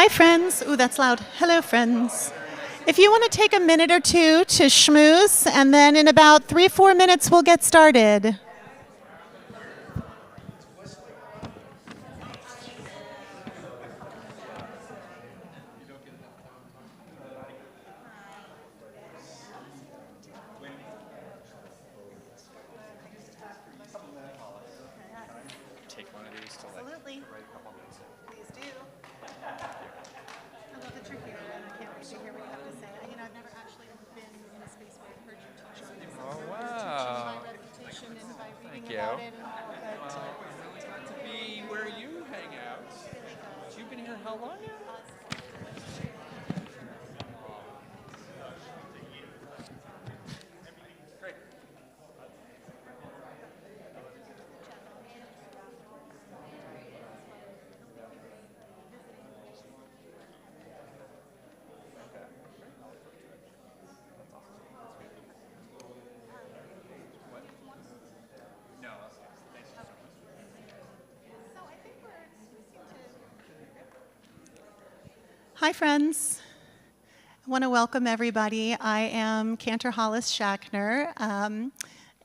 Hi, friends. Ooh, that's loud. Hello, friends. If you want to take a minute or two to schmooze, and then in about 3-4 minutes, we'll get started. Take one of these to Absolutely. Please do. I love that you're here, and I can't wait to hear what you have to say. I've never actually been in a space where I've heard you teach on this. Oh, I've heard you teaching by reputation and by reading about it and all, but I'm really glad to be where you hang out. You've been here how long now? Great. No, thanks so much. Hi, friends. I want to welcome everybody. I am Cantor Hollis Schachner,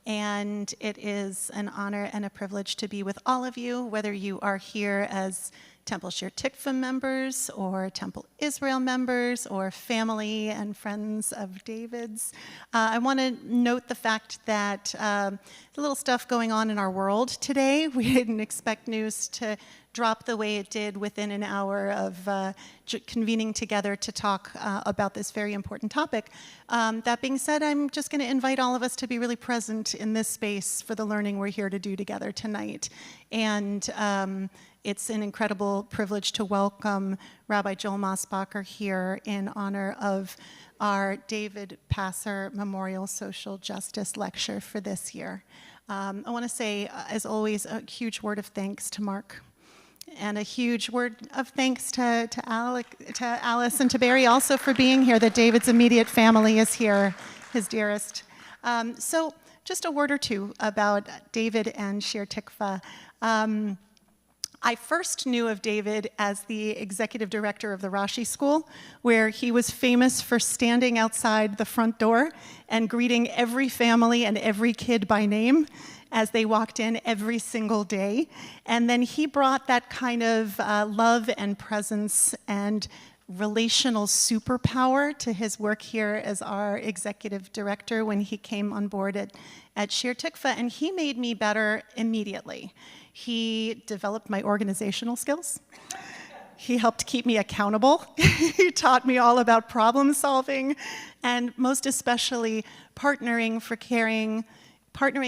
and it is an honor and a privilege to be with all of you, whether you are here as Temple Shir Tikva members or Temple Israel members or family and friends of David's. I want to note the fact that the little stuff going on in our world today, we didn't expect news to drop the way it did within an hour of convening together to talk about this very important topic. That being said, I'm just going to invite all of us to be really present in this space for the learning we're here to do together tonight. And it's an incredible privilege to welcome Rabbi Joel Mosbacher here in honor of our David Passer Memorial Social Justice Lecture for this year. I want to say, as always, a huge word of thanks to Mark. And a huge word of thanks to Alice and to Barry also for being here, that David's immediate family is here, his dearest. So just a word or two about David and Shir Tikva. I first knew of David as the executive director of the Rashi School, where he was famous for standing outside the front door and greeting every family and every kid by name as they walked in every single day. And then he brought that kind of love and presence and relational superpower to his work here as our executive director when he came on board at Shir Tikva, and he made me better immediately. He developed my organizational skills. He helped keep me accountable. He taught me all about problem solving, and most especially partnering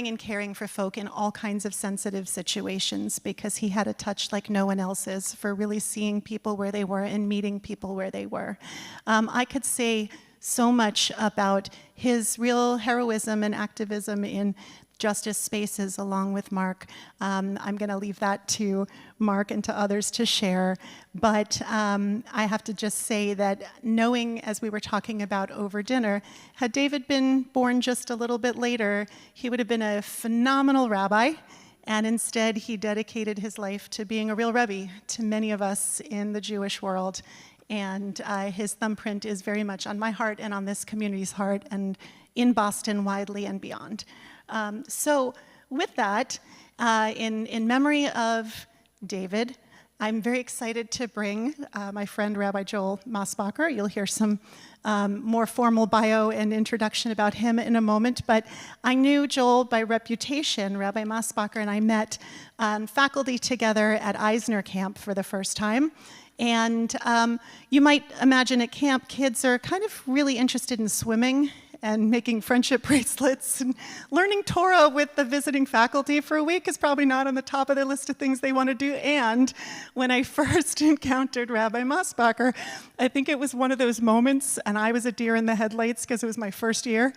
and caring for folk in all kinds of sensitive situations, because he had a touch like no one else's for really seeing people where they were and meeting people where they were. I could say so much about his real heroism and activism in justice spaces along with Mark. I'm going to leave that to Mark and to others to share. But I have to just say that knowing, as we were talking about over dinner, had David been born just a little bit later, he would have been a phenomenal rabbi. And instead, he dedicated his life to being a real Rebbe to many of us in the Jewish world. And his thumbprint is very much on my heart and on this community's heart and in Boston widely and beyond. So with that, in memory of David, I'm very excited to bring my friend Rabbi Joel Mosbacher. You'll hear some more formal bio and introduction about him in a moment, but I knew Joel by reputation. Rabbi Mosbacher and I met faculty together at Eisner Camp for the first time. And you might imagine at camp, kids are kind of really interested in swimming and making friendship bracelets, and learning Torah with the visiting faculty for a week is probably not on the top of their list of things they want to do. And when I first encountered Rabbi Mosbacher, I think it was one of those moments, and I was a deer in the headlights because it was my first year,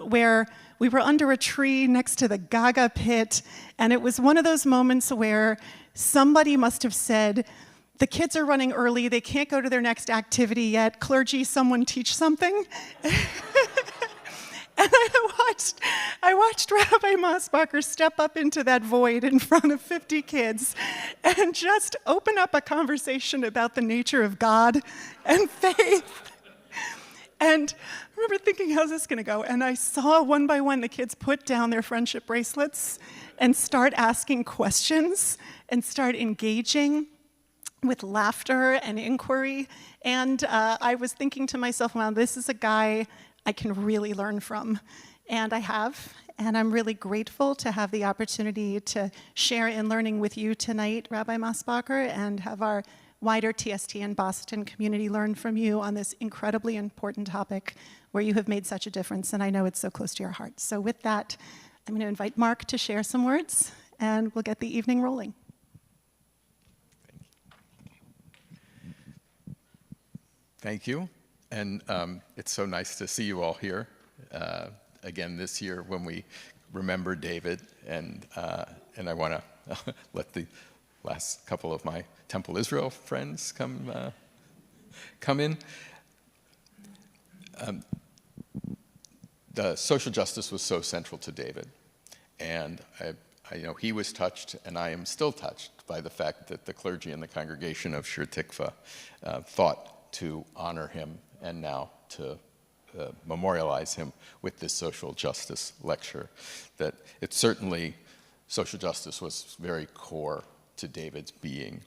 where we were under a tree next to the Gaga pit, and it was one of those moments where somebody must have said, "The kids are running early, they can't go to their next activity yet. Clergy, someone teach something." And I watched Rabbi Mosbacher step up into that void in front of 50 kids and just open up a conversation about the nature of God and faith. And I remember thinking, how's this going to go? And I saw one by one the kids put down their friendship bracelets and start asking questions and start engaging with laughter and inquiry. And I was thinking to myself, wow, this is a guy I can really learn from. And I have, and I'm really grateful to have the opportunity to share in learning with you tonight, Rabbi Mosbacher, and have our wider TST and Boston community learn from you on this incredibly important topic where you have made such a difference, and I know it's so close to your heart. So with that, I'm going to invite Mark to share some words, and we'll get the evening rolling. Thank you, and it's so nice to see you all here again this year when we remember David, and I want to let the last couple of my Temple Israel friends come in. The social justice was so central to David, and he was touched, and I am still touched by the fact that the clergy and the congregation of Shir Tikva thought to honor him and now to memorialize him with this social justice lecture. That it certainly, social justice was very core to David's being.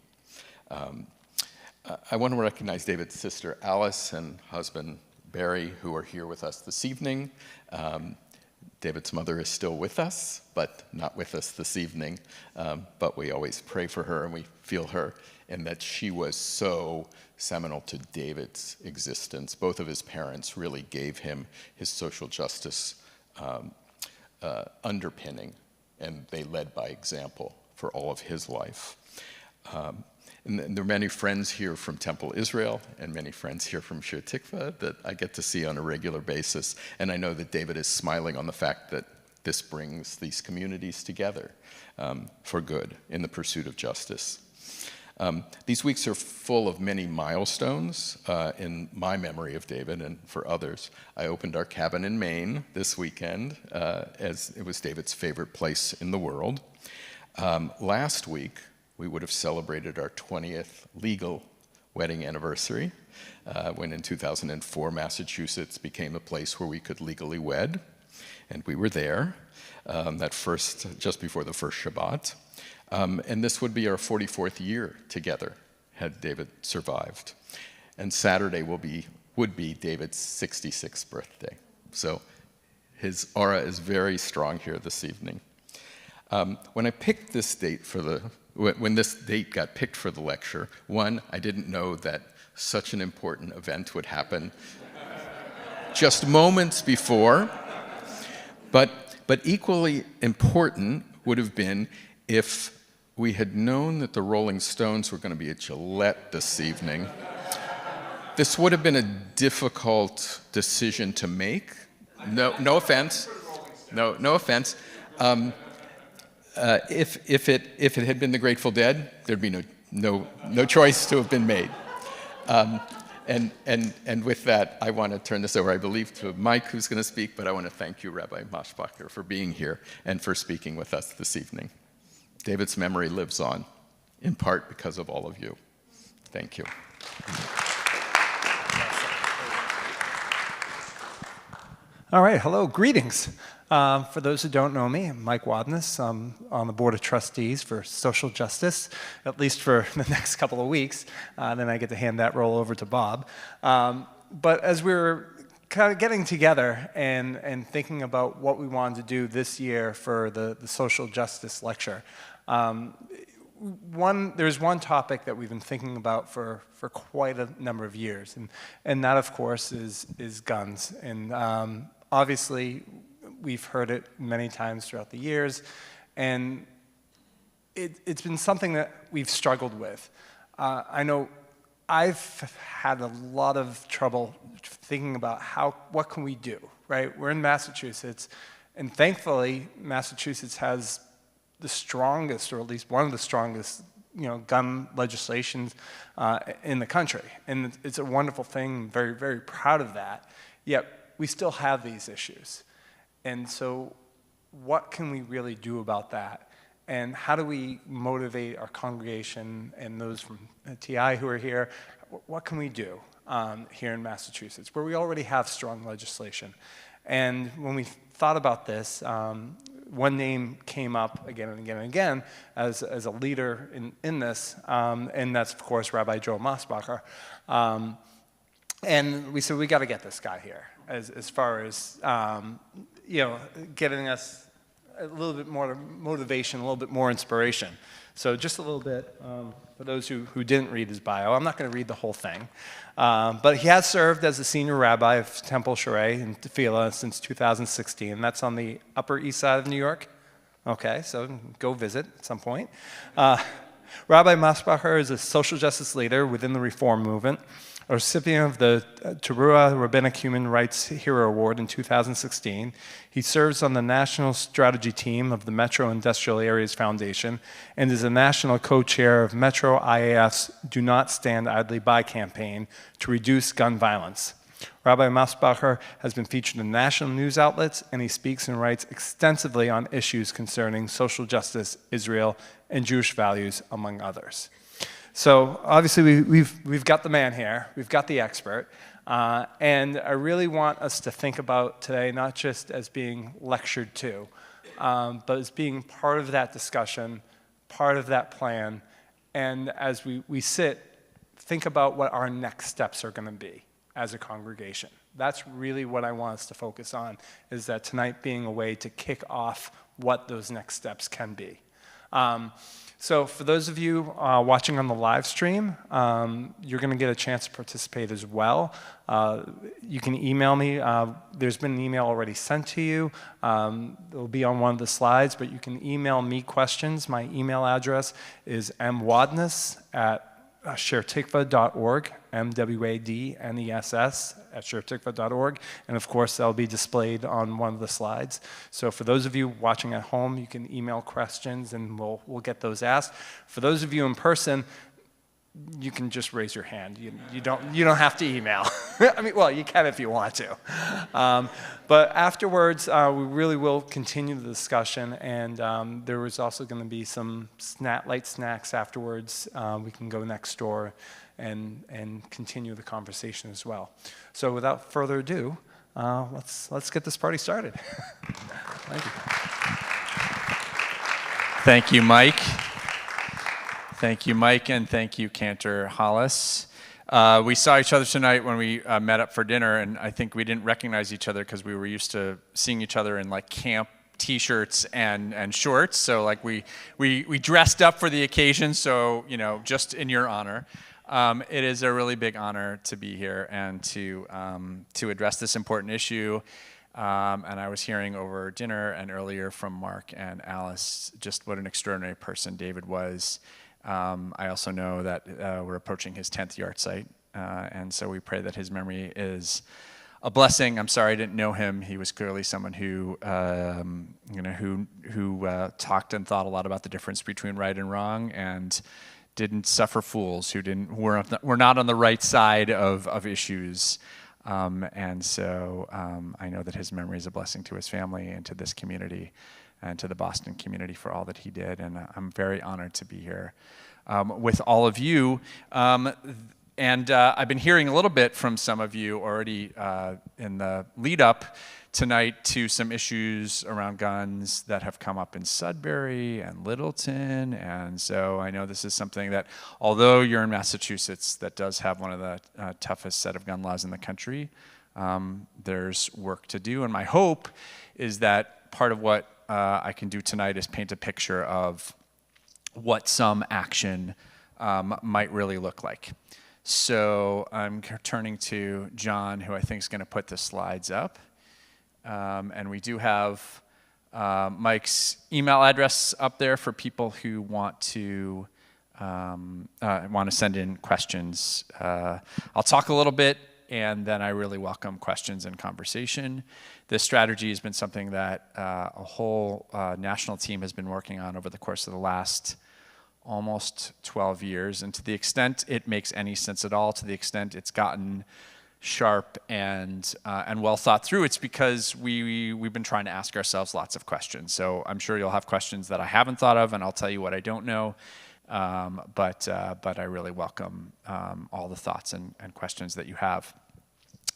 I want to recognize David's sister Alice and husband Barry, who are here with us this evening. David's mother is still with us, but not with us this evening. But we always pray for her and we feel her, and that she was so seminal to David's existence. Both of his parents really gave him his social justice underpinning, and they led by example for all of his life. And there are many friends here from Temple Israel and many friends here from Shir Tikva that I get to see on a regular basis. And I know that David is smiling on the fact that this brings these communities together for good in the pursuit of justice. These weeks are full of many milestones in my memory of David and for others. I opened our cabin in Maine this weekend, as it was David's favorite place in the world. Last week, we would have celebrated our 20th legal wedding anniversary, when in 2004, Massachusetts became a place where we could legally wed. And we were there, just before the first Shabbat. And this would be our 44th year together, had David survived. And Saturday would be David's 66th birthday. So his aura is very strong here this evening. When I picked this date when this date got picked for the lecture, one, I didn't know that such an important event would happen just moments before. But equally important would have been if we had known that the Rolling Stones were going to be at Gillette this evening. This would have been a difficult decision to make. No offense. No offense. If it had been the Grateful Dead, there'd be no choice to have been made. And with that, I want to turn this over, I believe, to Mike, who's going to speak, but I want to thank you, Rabbi Mosbacher, for being here and for speaking with us this evening. David's memory lives on, in part because of all of you. Thank you. All right, hello, greetings. For those who don't know me, I'm Mike Wadness. I'm on the Board of Trustees for Social Justice, at least for the next couple of weeks. Then I get to hand that role over to Bob. But as we were kind of getting together and thinking about what we wanted to do this year for the Social Justice Lecture, there's one topic that we've been thinking about for quite a number of years, and that, of course, is guns. And obviously, we've heard it many times throughout the years, and it's been something that we've struggled with. I know I've had a lot of trouble thinking about what can we do, right? We're in Massachusetts, and thankfully, Massachusetts has the strongest, or at least one of the strongest, gun legislations in the country. And it's a wonderful thing, very, very proud of that. Yet, we still have these issues. And so what can we really do about that? And how do we motivate our congregation and those from TI who are here? What can we do here in Massachusetts, where we already have strong legislation? And when we thought about this, one name came up again and again and again as a leader in this, and that's, of course, Rabbi Joel Mosbacher. And we said, we got to get this guy here as far as, getting us a little bit more motivation, a little bit more inspiration. So just a little bit, for those who didn't read his bio, I'm not going to read the whole thing, but he has served as the senior rabbi of Temple Sharai in Tefillah since 2016, and that's on the Upper East Side of New York. Okay, so go visit at some point. Rabbi Mosbacher is a social justice leader within the Reform movement, a recipient of the Teruah Rabbinic Human Rights Hero Award in 2016. He serves on the national strategy team of the Metro Industrial Areas Foundation and is a national co-chair of Metro IAF's Do Not Stand Idly By campaign to reduce gun violence. Rabbi Mosbacher has been featured in national news outlets, and he speaks and writes extensively on issues concerning social justice, Israel, and Jewish values, among others. So obviously we've got the man here, we've got the expert, and I really want us to think about today not just as being lectured to, but as being part of that discussion, part of that plan, and as we sit, think about what our next steps are going to be as a congregation. That's really what I want us to focus on, is that tonight being a way to kick off what those next steps can be. So for those of you watching on the live stream, you're going to get a chance to participate as well. You can email me. There's been an email already sent to you. It'll be on one of the slides, but you can email me questions. My email address is mwadness@sharetikva.org, MWADNESS@sharetikva.org, and of course that'll be displayed on one of the slides. So for those of you watching at home, you can email questions and we'll get those asked. For those of you in person, you can just raise your hand. You don't have to email. I mean, well, you can if you want to. But afterwards, we really will continue the discussion, and there was also going to be some light snacks afterwards. We can go next door and continue the conversation as well. So without further ado, let's get this party started. Thank you. Thank you, Mike. Thank you, Mike, and thank you, Cantor Hollis. We saw each other tonight when we met up for dinner, and I think we didn't recognize each other because we were used to seeing each other in like camp T-shirts and shorts. So like we dressed up for the occasion. So just in your honor, it is a really big honor to be here and to address this important issue. And I was hearing over dinner and earlier from Mark and Alice just what an extraordinary person David was. I also know that we're approaching his 10th yard site, and so we pray that his memory is a blessing. I'm sorry I didn't know him. He was clearly someone who talked and thought a lot about the difference between right and wrong, and didn't suffer fools who were not on the right side of issues. And so I know that his memory is a blessing to his family and to this community and to the Boston community for all that he did. And I'm very honored to be here with all of you. And I've been hearing a little bit from some of you already in the lead up tonight to some issues around guns that have come up in Sudbury and Littleton. And so I know this is something that, although you're in Massachusetts, that does have one of the toughest set of gun laws in the country, there's work to do. And my hope is that part of what I can do tonight is paint a picture of what some action might really look like. So I'm turning to John, who I think is going to put the slides up. And we do have Mike's email address up there for people who want to send in questions. I'll talk a little bit, and then I really welcome questions and conversation. This strategy has been something that a whole national team has been working on over the course of the last almost 12 years. And to the extent it makes any sense at all, to the extent it's gotten sharp and well thought through, it's because we've been trying to ask ourselves lots of questions. So I'm sure you'll have questions that I haven't thought of, and I'll tell you what I don't know. But I really welcome all the thoughts and questions that you have.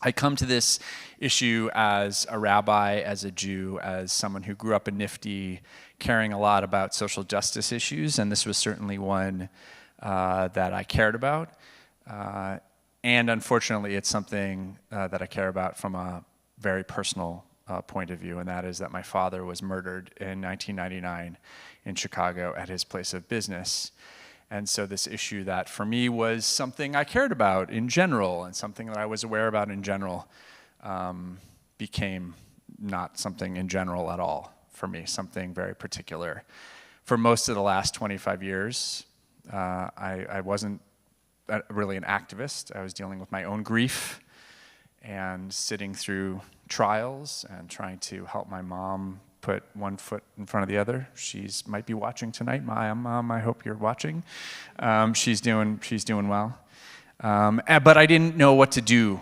I come to this issue as a rabbi, as a Jew, as someone who grew up in Nifty, caring a lot about social justice issues, and this was certainly one that I cared about. And unfortunately, it's something that I care about from a very personal point of view, and that is that my father was murdered in 1999 in Chicago at his place of business. And so this issue that for me was something I cared about in general and something that I was aware about in general became not something in general at all for me, something very particular. For most of the last 25 years, I wasn't really an activist. I was dealing with my own grief and sitting through trials and trying to help my mom put one foot in front of the other. She's might be watching tonight. Mom, I hope you're watching. She's doing well. But I didn't know what to do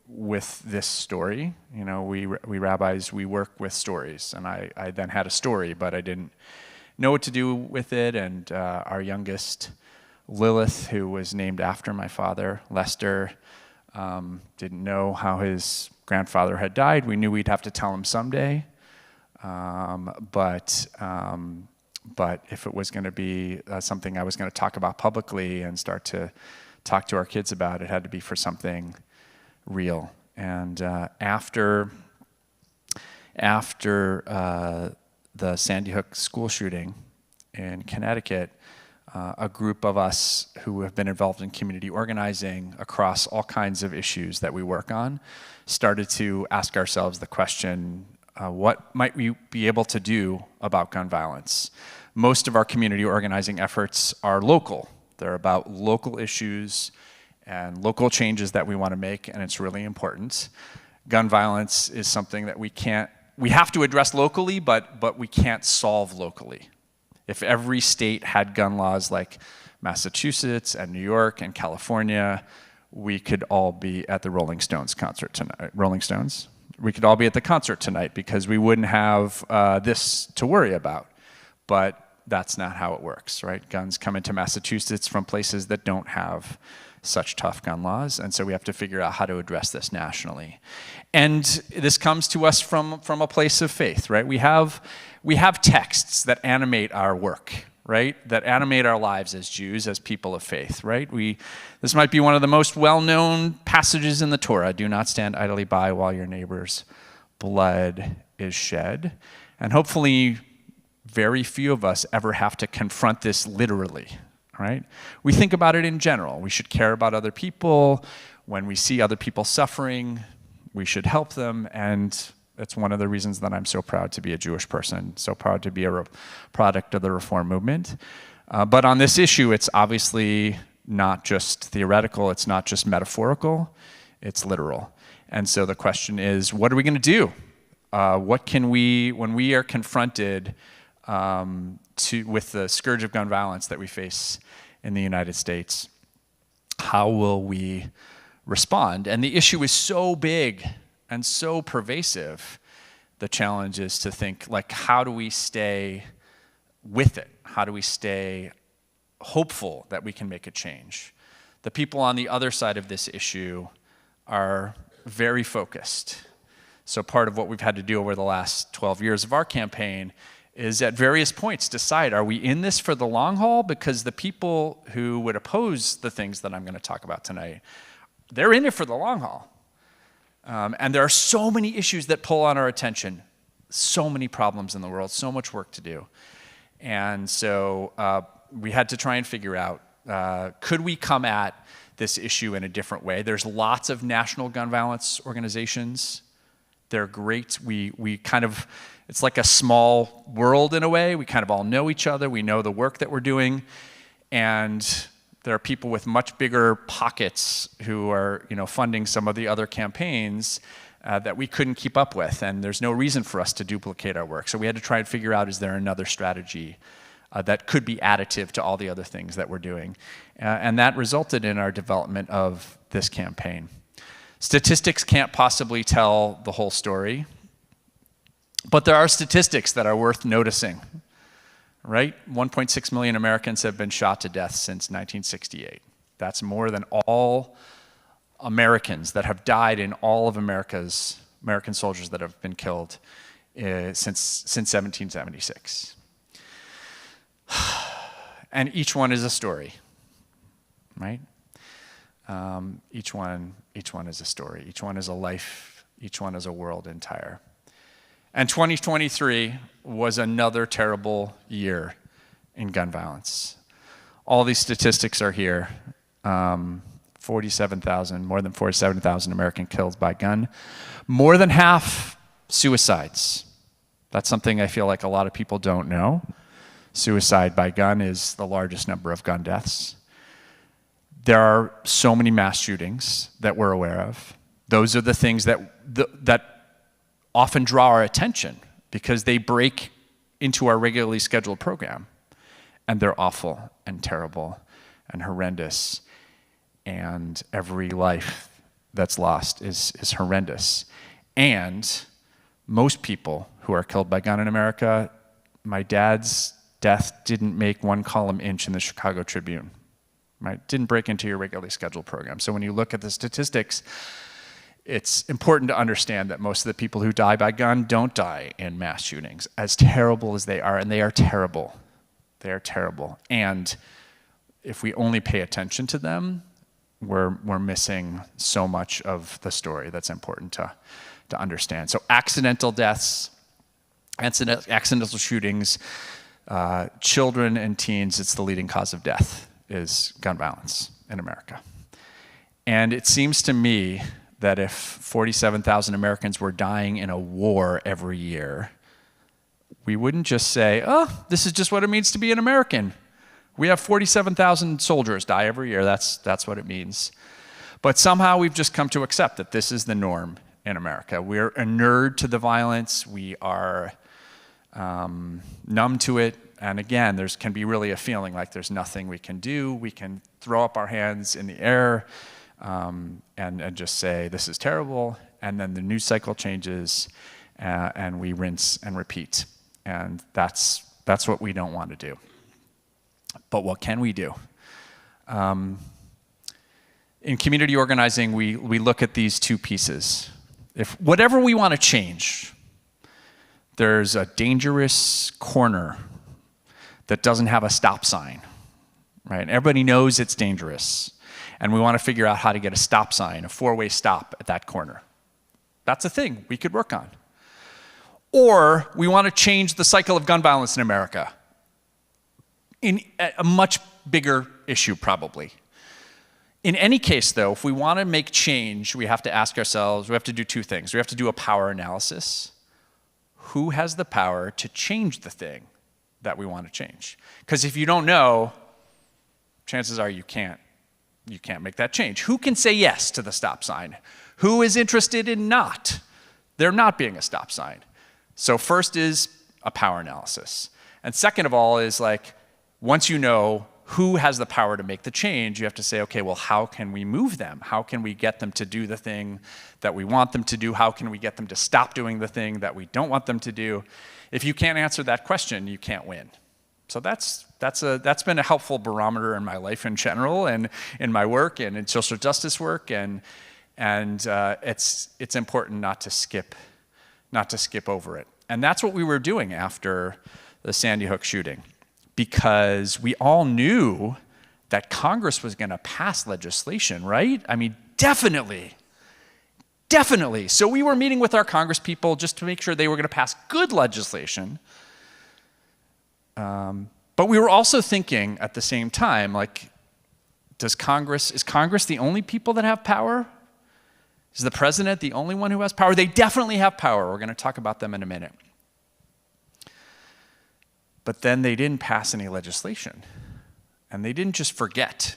with this story. You know, we rabbis, we work with stories, and I then had a story, but I didn't know what to do with it. And our youngest, Lilith, who was named after my father, Lester, didn't know how his grandfather had died. We knew we'd have to tell him someday. But if it was going to be something I was going to talk about publicly and start to talk to our kids about, it had to be for something real. And after the Sandy Hook school shooting in Connecticut, a group of us who have been involved in community organizing across all kinds of issues that we work on started to ask ourselves the question, what might we be able to do about gun violence? Most of our community organizing efforts are local. They're about local issues and local changes that we want to make, and it's really important. Gun violence is something that we have to address locally, but we can't solve locally. If every state had gun laws like Massachusetts and New York and California, we could all be at the Rolling Stones concert tonight. Rolling Stones? We could all be at the concert tonight because we wouldn't have this to worry about. But that's not how it works, right? Guns come into Massachusetts from places that don't have such tough gun laws, and so we have to figure out how to address this nationally. And this comes to us from a place of faith, right? We have texts that animate our work, right? That animate our lives as Jews, as people of faith, right? This might be one of the most well-known passages in the Torah. Do not stand idly by while your neighbor's blood is shed. And hopefully very few of us ever have to confront this literally, right? We think about it in general. We should care about other people. When we see other people suffering, we should help them. And it's one of the reasons that I'm so proud to be a Jewish person, so proud to be a product of the Reform movement. But on this issue, it's obviously not just theoretical, it's not just metaphorical, it's literal. And so the question is, what are we going to do? What can we, when we are confronted with the scourge of gun violence that we face in the United States, how will we respond? And the issue is so big and so pervasive. The challenge is to think, like, how do we stay with it? How do we stay hopeful that we can make a change? The people on the other side of this issue are very focused. So part of what we've had to do over the last 12 years of our campaign is at various points decide, are we in this for the long haul? Because the people who would oppose the things that I'm going to talk about tonight, they're in it for the long haul. And there are so many issues that pull on our attention, so many problems in the world, so much work to do. And so we had to try and figure out, could we come at this issue in a different way? There's lots of national gun violence organizations. They're great. We kind of, it's like a small world in a way. We kind of all know each other. We know the work that we're doing. And there are people with much bigger pockets who are, funding some of the other campaigns that we couldn't keep up with. And there's no reason for us to duplicate our work. So we had to try and figure out, is there another strategy that could be additive to all the other things that we're doing? And that resulted in our development of this campaign. Statistics can't possibly tell the whole story, but there are statistics that are worth noticing, right? 1.6 million Americans have been shot to death since 1968. That's more than all Americans that have died in all of American soldiers that have been killed since 1776. And each one is a story, right? Each one is a story. Each one is a life. Each one is a world entire. And 2023 was another terrible year in gun violence. All these statistics are here. 47,000, more than 47,000 Americans killed by gun. More than half suicides. That's something I feel like a lot of people don't know. Suicide by gun is the largest number of gun deaths. There are so many mass shootings that we're aware of. Those are the things that often draw our attention because they break into our regularly scheduled program. And they're awful and terrible and horrendous. And every life that's lost is horrendous. And most people who are killed by gun in America, my dad's death didn't make one column inch in the Chicago Tribune, right? Didn't break into your regularly scheduled program. So when you look at the statistics, it's important to understand that most of the people who die by gun don't die in mass shootings, as terrible as they are, and they are terrible. They are terrible. And if we only pay attention to them, we're missing so much of the story that's important to understand. So accidental deaths, accidental shootings, children and teens, it's the leading cause of death, is gun violence in America. And it seems to me that if 47,000 Americans were dying in a war every year, we wouldn't just say, oh, this is just what it means to be an American. We have 47,000 soldiers die every year. That's what it means. But somehow we've just come to accept that this is the norm in America. We're inured to the violence. We are numb to it. And again, there can be really a feeling like there's nothing we can do. We can throw up our hands in the air and just say, this is terrible. And then the news cycle changes and we rinse and repeat. And that's what we don't want to do. But what can we do? In community organizing, we look at these two pieces. If whatever we want to change, there's a dangerous corner that doesn't have a stop sign, right? Everybody knows it's dangerous. And we want to figure out how to get a stop sign, a four-way stop at that corner. That's a thing we could work on. Or we want to change the cycle of gun violence in America. In a much bigger issue, probably. In any case, though, if we want to make change, we have to ask ourselves, we have to do two things. We have to do a power analysis. Who has the power to change the thing that we want to change? Because if you don't know, chances are you can't make that change. Who can say yes to the stop sign? Who is interested in there not being a stop sign? So first is a power analysis. And second of all is like, once you know who has the power to make the change, you have to say, okay, well, how can we move them? How can we get them to do the thing that we want them to do? How can we get them to stop doing the thing that we don't want them to do? If you can't answer that question, you can't win. So that's been a helpful barometer in my life in general, and in my work, and in social justice work, and it's important not to skip over it. And that's what we were doing after the Sandy Hook shooting, because we all knew that Congress was going to pass legislation, right? I mean, definitely. So we were meeting with our Congress people just to make sure they were going to pass good legislation. But we were also thinking at the same time, like, is Congress the only people that have power? Is the president the only one who has power? They definitely have power. We're going to talk about them in a minute. But then they didn't pass any legislation. And they didn't just forget.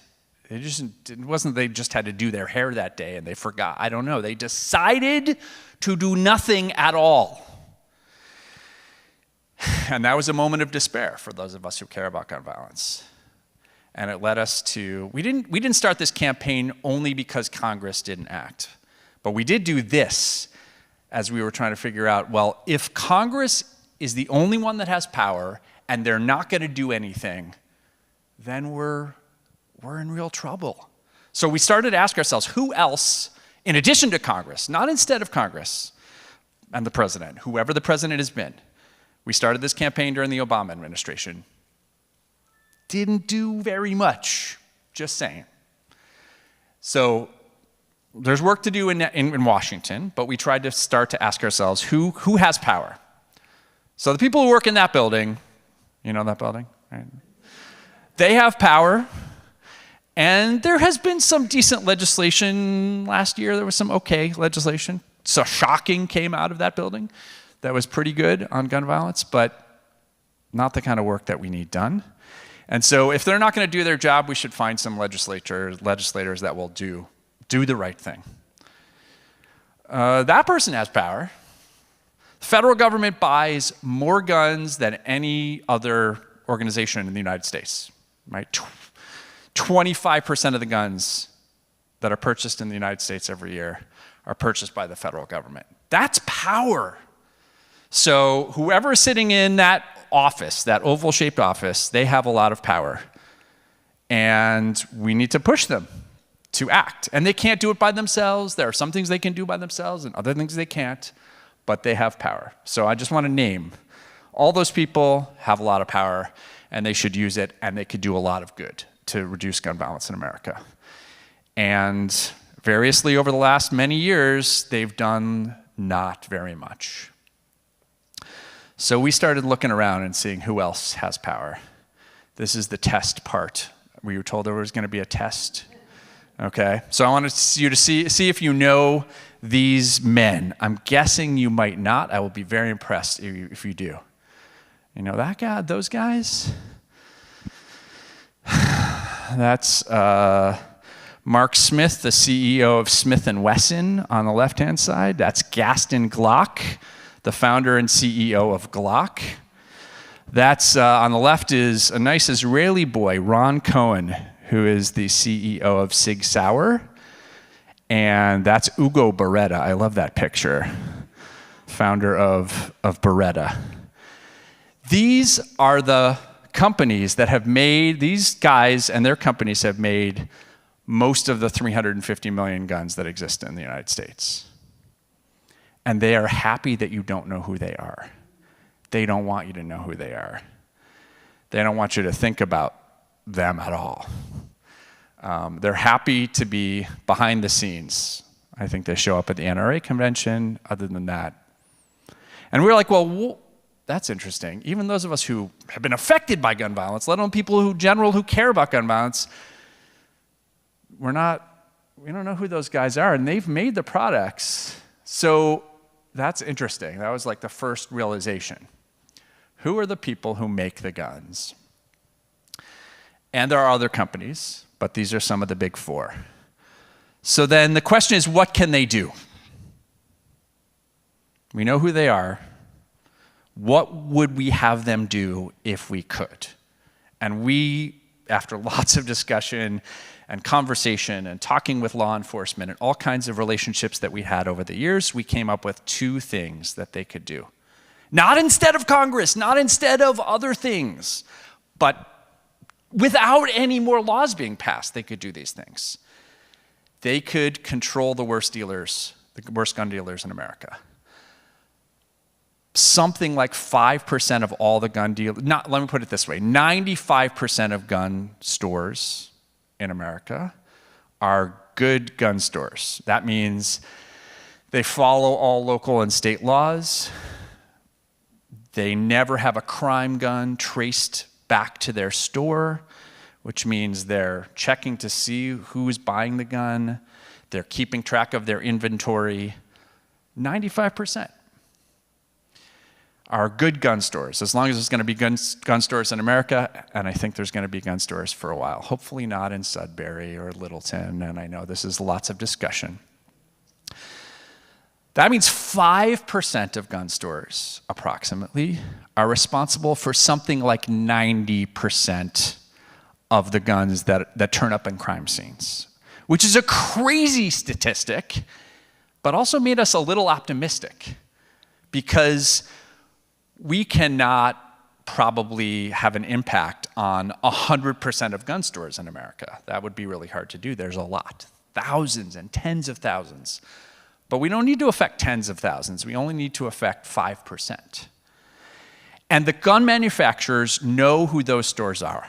It wasn't they just had to do their hair that day and they forgot. I don't know. They decided to do nothing at all. And that was a moment of despair for those of us who care about gun violence. And it led us to, we didn't start this campaign only because Congress didn't act, But we did do this as we were trying to figure out, well, if Congress is the only one that has power and they're not going to do anything, then we're in real trouble. So we started to ask ourselves, who else, in addition to Congress, not instead of Congress and the president, whoever the president has been. We started this campaign during the Obama administration. Didn't do very much, just saying. So there's work to do in Washington, but we tried to start to ask ourselves, who has power? So the people who work in that building, you know that building, right? They have power, and there has been some decent legislation last year. There was some okay legislation. So shocking came out of that building that was pretty good on gun violence, but not the kind of work that we need done. And so if they're not going to do their job, we should find some legislators that will do the right thing. That person has power. The federal government buys more guns than any other organization in the United States, right? 25% of the guns that are purchased in the United States every year are purchased by the federal government. That's power. So whoever is sitting in that office, that oval-shaped office, they have a lot of power. And we need to push them to act. And they can't do it by themselves. There are some things they can do by themselves and other things they can't, but they have power. So I just want to name all those people have a lot of power, and they should use it, and they could do a lot of good to reduce gun violence in America. And variously over the last many years, they've done not very much. So we started looking around and seeing who else has power. This is the test part. We were told there was going to be a test. Okay, so I wanted you to see if you know these men. I'm guessing you might not. I will be very impressed if you do. You know that guy, those guys? That's Mark Smith, the CEO of Smith & Wesson on the left-hand side. That's Gaston Glock, the founder and CEO of Glock. That's on the left is a nice Israeli boy, Ron Cohen, who is the CEO of Sig Sauer. And that's Ugo Beretta. I love that picture. Founder of Beretta. These are the companies that have made, these guys and their companies have made most of the 350 million guns that exist in the United States. And they are happy that you don't know who they are. They don't want you to know who they are. They don't want you to think about them at all. They're happy to be behind the scenes. I think they show up at the NRA convention, other than that. And we're like, well, that's interesting. Even those of us who have been affected by gun violence, let alone people who care about gun violence, we don't know who those guys are, and they've made the products. So that's interesting. That was like the first realization. Who are the people who make the guns? And there are other companies, but these are some of the big four. So then the question is, what can they do? We know who they are. What would we have them do if we could? And we, after lots of discussion and conversation and talking with law enforcement and all kinds of relationships that we had over the years, we came up with two things that they could do. Not instead of Congress, not instead of other things, but without any more laws being passed, they could do these things. They could control the worst dealers, the worst gun dealers in America. Something like 5% of all the gun dealers, let me put it this way, 95% of gun stores in America are good gun stores. That means they follow all local and state laws. They never have a crime gun traced back to their store, which means they're checking to see who's buying the gun. They're keeping track of their inventory. 95% are good gun stores, as long as there's going to be gun stores in America, and I think there's going to be gun stores for a while. Hopefully not in Sudbury or Littleton, and I know this is lots of discussion. That means 5% of gun stores, approximately, are responsible for something like 90% of the guns that turn up in crime scenes, which is a crazy statistic, but also made us a little optimistic, because we cannot probably have an impact on 100% of gun stores in America. That would be really hard to do. There's a lot, thousands and tens of thousands. But we don't need to affect tens of thousands. We only need to affect 5%. And the gun manufacturers know who those stores are.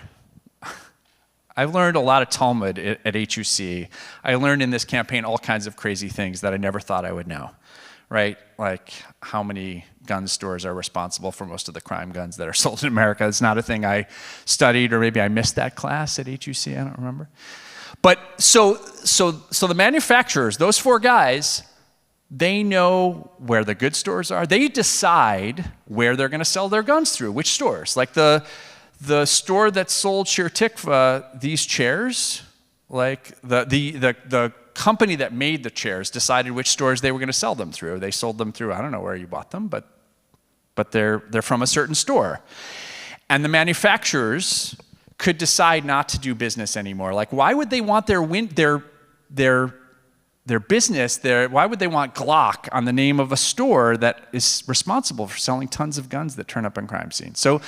I've learned a lot of Talmud at HUC. I learned in this campaign all kinds of crazy things that I never thought I would know, right? Like how many gun stores are responsible for most of the crime guns that are sold in America. It's not a thing I studied, or maybe I missed that class at HUC, I don't remember. But so the manufacturers, those four guys, they know where the good stores are. They decide where they're gonna sell their guns through, which stores. Like the store that sold Shir Tikva these chairs, like the company that made the chairs decided which stores they were gonna sell them through. They sold them through, I don't know where you bought them, but they're from a certain store. And the manufacturers could decide not to do business anymore. Like, why would they want their business, why would they want Glock on the name of a store that is responsible for selling tons of guns that turn up in crime scenes? So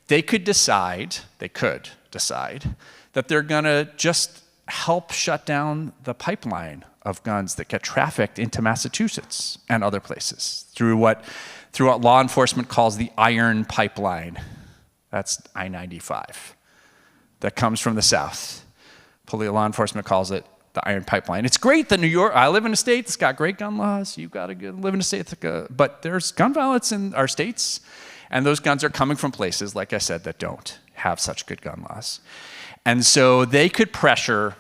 they could decide that they're gonna just help shut down the pipeline of guns that get trafficked into Massachusetts and other places through what law enforcement calls the iron pipeline. That's I-95 that comes from the south. Law enforcement calls it the iron pipeline. It's great that New York, I live in a state that's got great gun laws. You've got to live in a state but there's gun violence in our states, and those guns are coming from places, like I said, that don't have such good gun laws. And so they could pressure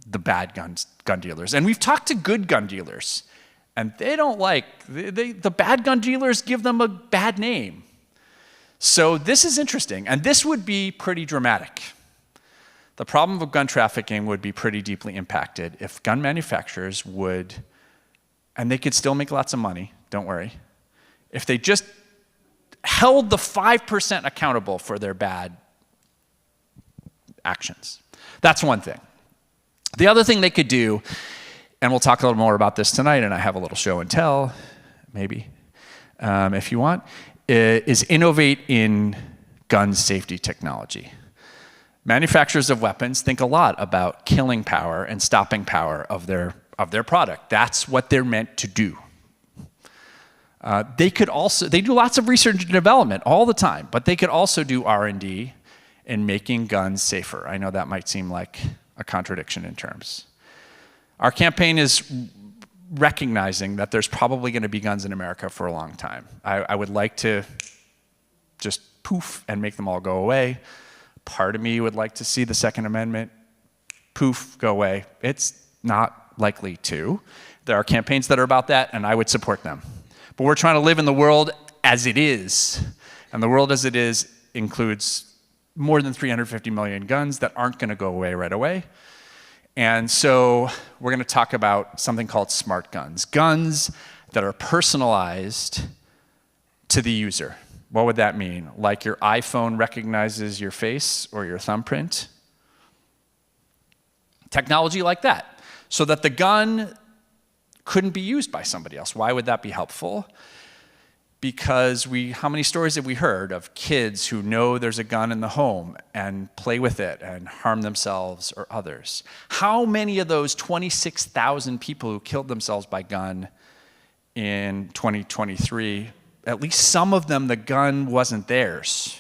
the bad gun dealers. And we've talked to good gun dealers, and they don't the bad gun dealers give them a bad name. So this is interesting, and this would be pretty dramatic. The problem of gun trafficking would be pretty deeply impacted if gun manufacturers would, and they could still make lots of money, don't worry, if they just held the 5% accountable for their bad actions. That's one thing. The other thing they could do, and we'll talk a little more about this tonight, and I have a little show and tell, maybe, if you want, is innovate in gun safety technology. Manufacturers of weapons think a lot about killing power and stopping power of their product. That's what they're meant to do. They do lots of research and development all the time, but they could also do R&D in making guns safer. I know that might seem like a contradiction in terms. Our campaign is recognizing that there's probably going to be guns in America for a long time. I would like to just poof and make them all go away. Part of me would like to see the Second Amendment poof go away. It's not likely to. There are campaigns that are about that, and I would support them. But we're trying to live in the world as it is. And the world as it is includes more than 350 million guns that aren't going to go away right away. And so we're going to talk about something called smart guns. Guns that are personalized to the user. What would that mean? Like your iPhone recognizes your face or your thumbprint? Technology like that. So that the gun couldn't be used by somebody else. Why would that be helpful? Because how many stories have we heard of kids who know there's a gun in the home and play with it and harm themselves or others? How many of those 26,000 people who killed themselves by gun in 2023, at least some of them, the gun wasn't theirs,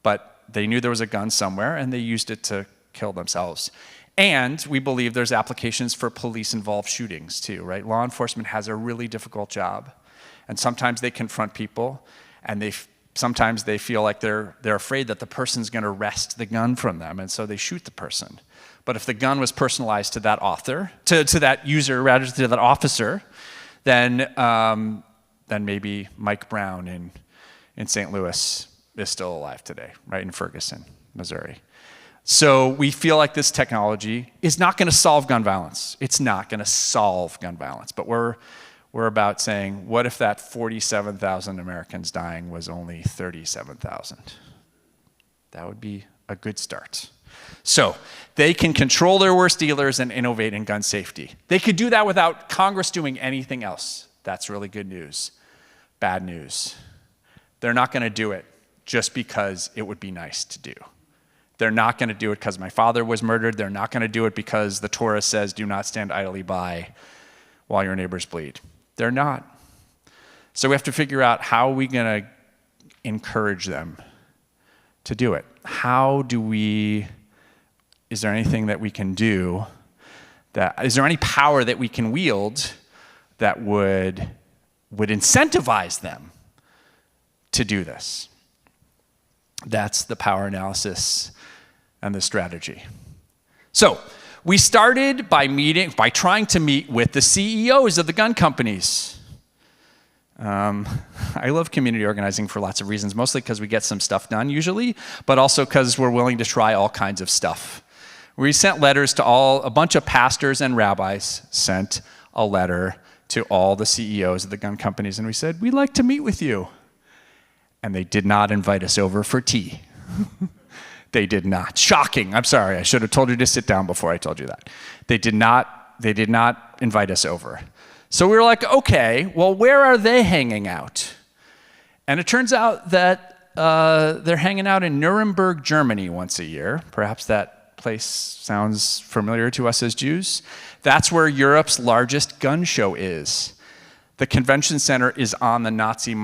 but they knew there was a gun somewhere and they used it to kill themselves? And we believe there's applications for police-involved shootings too, right? Law enforcement has a really difficult job. And sometimes they confront people, and sometimes they feel like they're afraid that the person's going to wrest the gun from them, and so they shoot the person. But if the gun was personalized to that to that user rather than to that officer, then maybe Mike Brown in St. Louis is still alive today, right, in Ferguson, Missouri. So we feel like this technology is not going to solve gun violence. It's not going to solve gun violence, but we're about saying, what if that 47,000 Americans dying was only 37,000? That would be a good start. So they can control their worst dealers and innovate in gun safety. They could do that without Congress doing anything else. That's really good news. Bad news. They're not going to do it just because it would be nice to do. They're not going to do it because my father was murdered. They're not going to do it because the Torah says, do not stand idly by while your neighbors bleed. They're not. So we have to figure out how are we going to encourage them to do it. Is there anything that we can do is there any power that we can wield that would incentivize them to do this? That's the power analysis and the strategy. So we started by trying to meet with the CEOs of the gun companies. I love community organizing for lots of reasons, mostly because we get some stuff done usually, but also because we're willing to try all kinds of stuff. We sent letters to a bunch of pastors and rabbis sent a letter to all the CEOs of the gun companies, and we said, we'd like to meet with you. And they did not invite us over for tea. They did not. Shocking. I'm sorry. I should have told you to sit down before I told you that. They did not invite us over. So we were like, okay, well, where are they hanging out? And it turns out that they're hanging out in Nuremberg, Germany once a year. Perhaps that place sounds familiar to us as Jews. That's where Europe's largest gun show is. The convention center is on the Nazi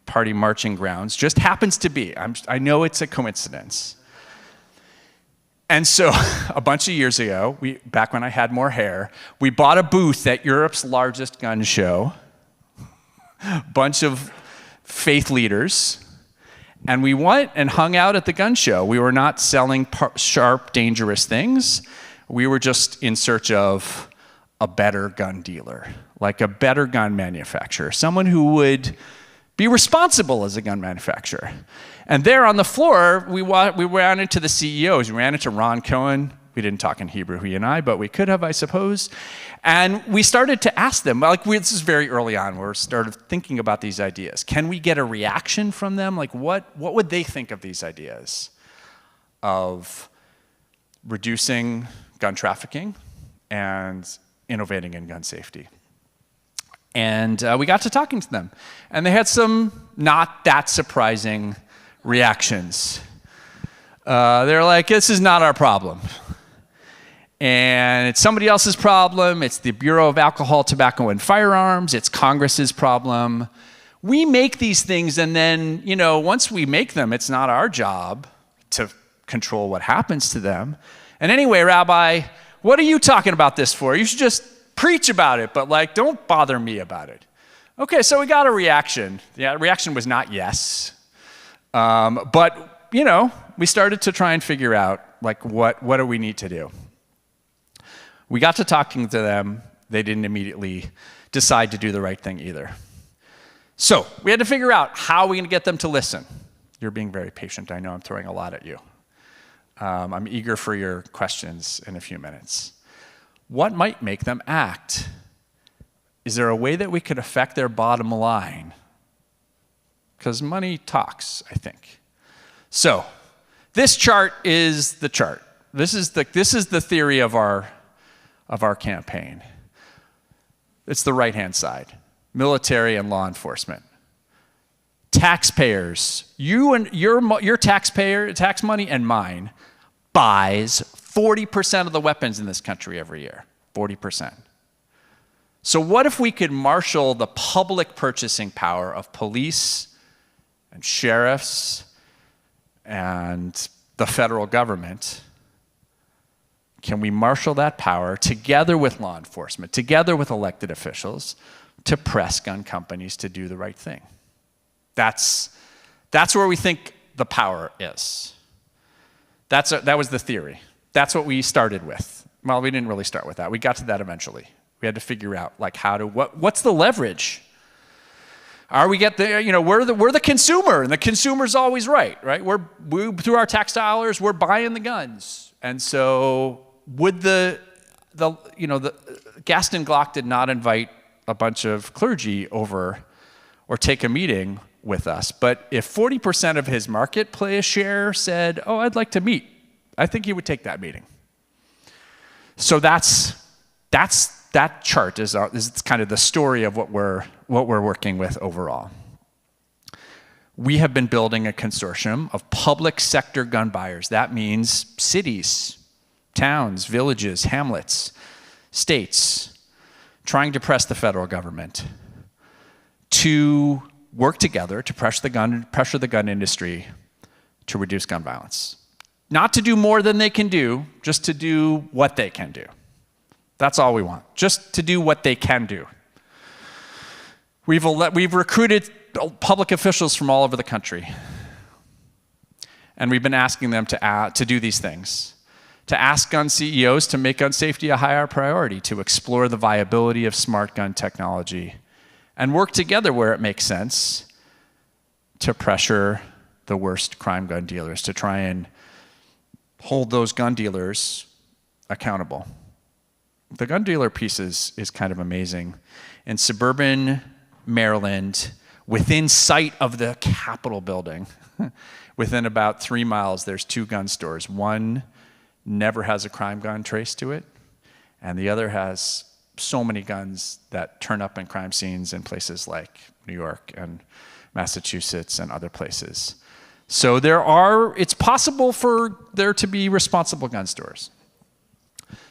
party marching grounds. Just happens to be. I know it's a coincidence. And so a bunch of years ago, back when I had more hair, we bought a booth at Europe's largest gun show, a bunch of faith leaders, and we went and hung out at the gun show. We were not selling sharp, dangerous things. We were just in search of a better gun dealer, like a better gun manufacturer, someone who would be responsible as a gun manufacturer. And there on the floor, we ran into the CEOs. We ran into Ron Cohen. We didn't talk in Hebrew, he and I, but we could have, I suppose. And we started to ask them, this is very early on, we started thinking about these ideas. Can we get a reaction from them? Like what would they think of these ideas of reducing gun trafficking and innovating in gun safety? And we got to talking to them. And they had some not that surprising reactions. They're like, this is not our problem. And it's somebody else's problem. It's the Bureau of Alcohol, Tobacco, and Firearms. It's Congress's problem. We make these things, and then, once we make them, it's not our job to control what happens to them. And anyway, Rabbi, what are you talking about this for? You should just preach about it, but don't bother me about it. Okay, so we got a reaction. The reaction was not yes. But, we started to try and figure out, what do we need to do? We got to talking to them. They didn't immediately decide to do the right thing either. So we had to figure out how are we going to get them to listen. You're being very patient. I know I'm throwing a lot at you. I'm eager for your questions in a few minutes. What might make them act? Is there a way that we could affect their bottom line? Because money talks, I think. So this chart is the chart. This is the theory of our campaign. It's the right-hand side, military and law enforcement. Taxpayers, you and your tax money and mine buys 40% of the weapons in this country every year, 40%. So what if we could marshal the public purchasing power of police and sheriffs and the federal government? Can we marshal that power together with law enforcement, together with elected officials, to press gun companies to do the right thing? That's where we think the power is. That was the theory. That's what we started with. Well, we didn't really start with that. We got to that eventually. We had to figure out what's the leverage? We're the consumer, and the consumer's always right? We through our tax dollars, we're buying the guns. And so would the Gaston Glock did not invite a bunch of clergy over or take a meeting with us, but if 40% of his marketplace share said, oh, I'd like to meet, he would take that meeting. So that chart is kind of the story of what we're working with overall. We have been building a consortium of public sector gun buyers. That means cities, towns, villages, hamlets, states, trying to press the federal government to work together to pressure the gun industry to reduce gun violence. Not to do more than they can do, just to do what they can do. That's all we want, just to do what they can do. We've recruited public officials from all over the country, and we've been asking them to do these things, to ask gun CEOs to make gun safety a higher priority, to explore the viability of smart gun technology, and work together where it makes sense to pressure the worst crime gun dealers, to try and hold those gun dealers accountable. The gun dealer piece is kind of amazing. In suburban Maryland, within sight of the Capitol building, within about 3 miles, there's 2 gun stores. One never has a crime gun traced to it, and the other has so many guns that turn up in crime scenes in places like New York and Massachusetts and other places. So it's possible for there to be responsible gun stores.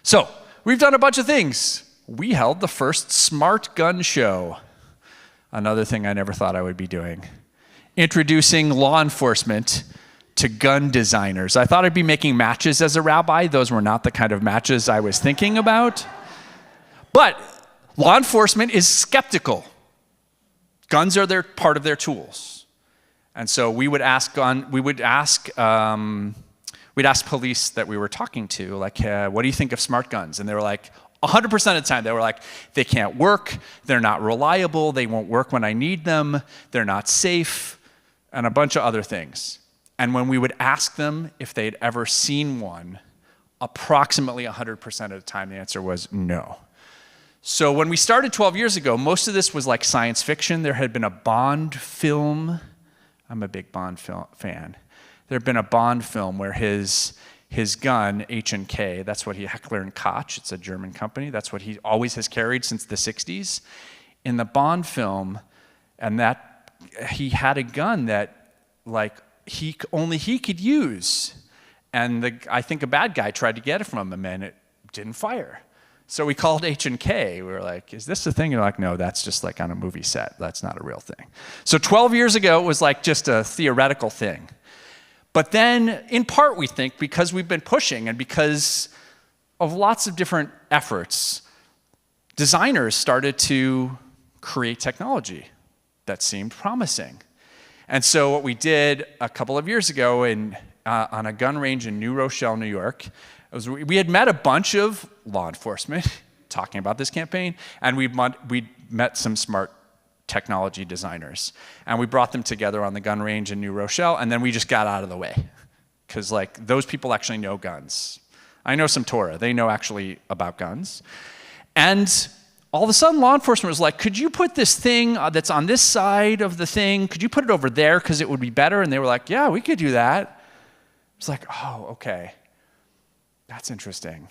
So we've done a bunch of things. We held the first smart gun show. Another thing I never thought I would be doing. Introducing law enforcement to gun designers. I thought I'd be making matches as a rabbi. Those were not the kind of matches I was thinking about. But law enforcement is skeptical. Guns are part of their tools. And so we'd ask police that we were talking to, like, what do you think of smart guns? And they were like, 100% of the time, they were like, they can't work, they're not reliable, they won't work when I need them, they're not safe, and a bunch of other things. And when we would ask them if they'd ever seen one, approximately 100% of the time, the answer was no. So when we started 12 years ago, most of this was like science fiction. There had been a Bond film. I'm a big Bond fan. There had been a Bond film where his gun, H&K, that's what Heckler & Koch, it's a German company, that's what he always has carried since the 60s. In the Bond film, and that he had a gun that only he could use. And I think a bad guy tried to get it from him and it didn't fire. So we called H&K. We were like, is this a thing? You're like, no, that's just like on a movie set. That's not a real thing. So 12 years ago, it was like just a theoretical thing. But then, in part, we think, because we've been pushing and because of lots of different efforts, designers started to create technology that seemed promising. And so what we did a couple of years ago on a gun range in New Rochelle, New York, we had met a bunch of law enforcement talking about this campaign, and we met some smart technology designers. And we brought them together on the gun range in New Rochelle, and then we just got out of the way. Because those people actually know guns. I know some Torah. They know actually about guns. And all of a sudden, law enforcement was like, could you put this thing that's on this side of the thing, could you put it over there because it would be better? And they were like, yeah, we could do that. It's like, oh, okay. That's interesting.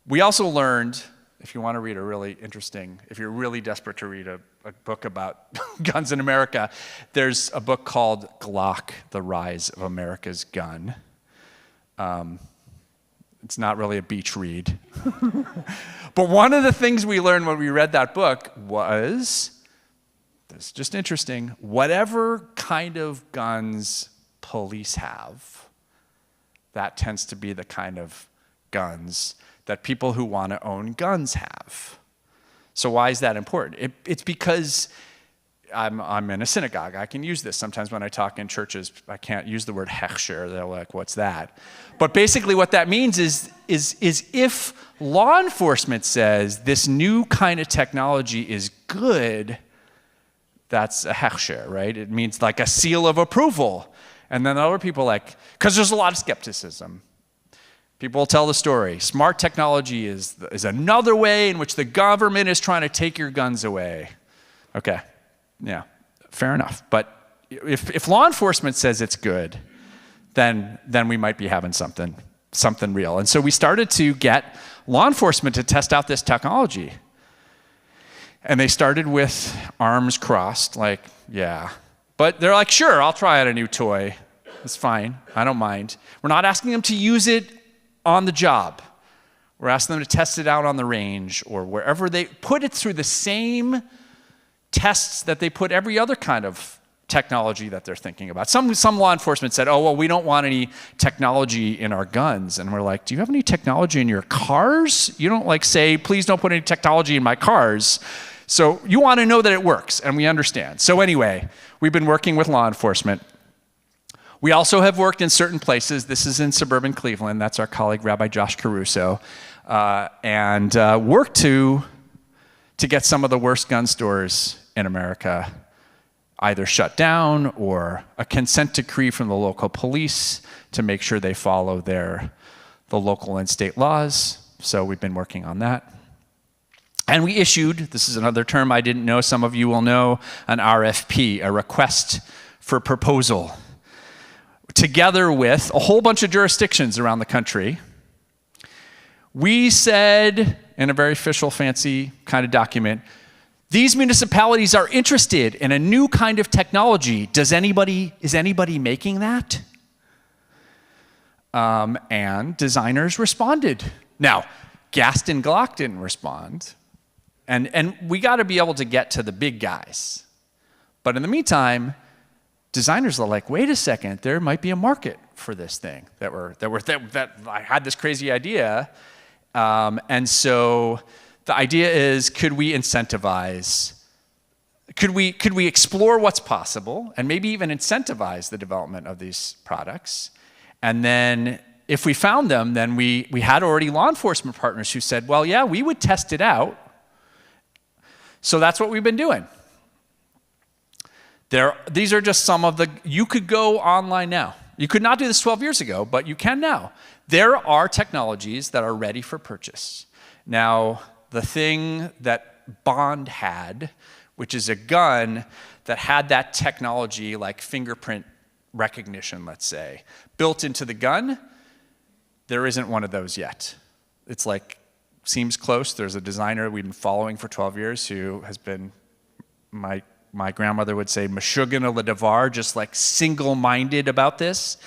We also learned, if you want to read if you're really desperate to read a book about guns in America, there's a book called Glock, The Rise of America's Gun. It's not really a beach read. But one of the things we learned when we read that book was, this is just interesting, whatever kind of guns police have, that tends to be the kind of guns that people who want to own guns have. So why is that important? It's because I'm in a synagogue. I can use this. Sometimes when I talk in churches, I can't use the word hechsher. They're like, what's that? But basically what that means is if law enforcement says this new kind of technology is good, that's a hechsher, right? It means like a seal of approval. And then other people because there's a lot of skepticism. People tell the story. Smart technology is another way in which the government is trying to take your guns away. Okay, yeah, fair enough. But if law enforcement says it's good, then we might be having something something real. And so we started to get law enforcement to test out this technology. And they started with arms crossed, like, yeah. But they're like, sure, I'll try out a new toy. It's fine, I don't mind. We're not asking them to use it on the job. We're asking them to test it out on the range or wherever they put it through the same tests that they put every other kind of technology that they're thinking about. Some law enforcement said, oh, well, we don't want any technology in our guns. And we're like, do you have any technology in your cars? You don't like say, please don't put any technology in my cars. So you want to know that it works, and we understand. So anyway, we've been working with law enforcement. We also have worked in certain places. This is in suburban Cleveland. That's our colleague, Rabbi Josh Caruso, and worked to get some of the worst gun stores in America either shut down or a consent decree from the local police to make sure they follow the local and state laws. So we've been working on that. And we issued, this is another term I didn't know, some of you will know, an RFP, a request for proposal, together with a whole bunch of jurisdictions around the country. We said, in a very official, fancy kind of document, these municipalities are interested in a new kind of technology. Is anybody making that? And designers responded. Now, Gaston Glock didn't respond. And we got to be able to get to the big guys. But in the meantime, designers are like, wait a second, there might be a market for this thing. That I had this crazy idea. And so the idea is, could we incentivize? Could we explore what's possible and maybe even incentivize the development of these products? And then if we found them, then we had already law enforcement partners who said, well, yeah, we would test it out. So that's what we've been doing. These are just some of you could go online now. You could not do this 12 years ago, but you can now. There are technologies that are ready for purchase. Now, the thing that Bond had, which is a gun that had that technology like fingerprint recognition, let's say, built into the gun, there isn't one of those yet. It's like, seems close. There's a designer we've been following for 12 years who has been, my grandmother would say, Meshuggah Ledavar, just like single-minded about this.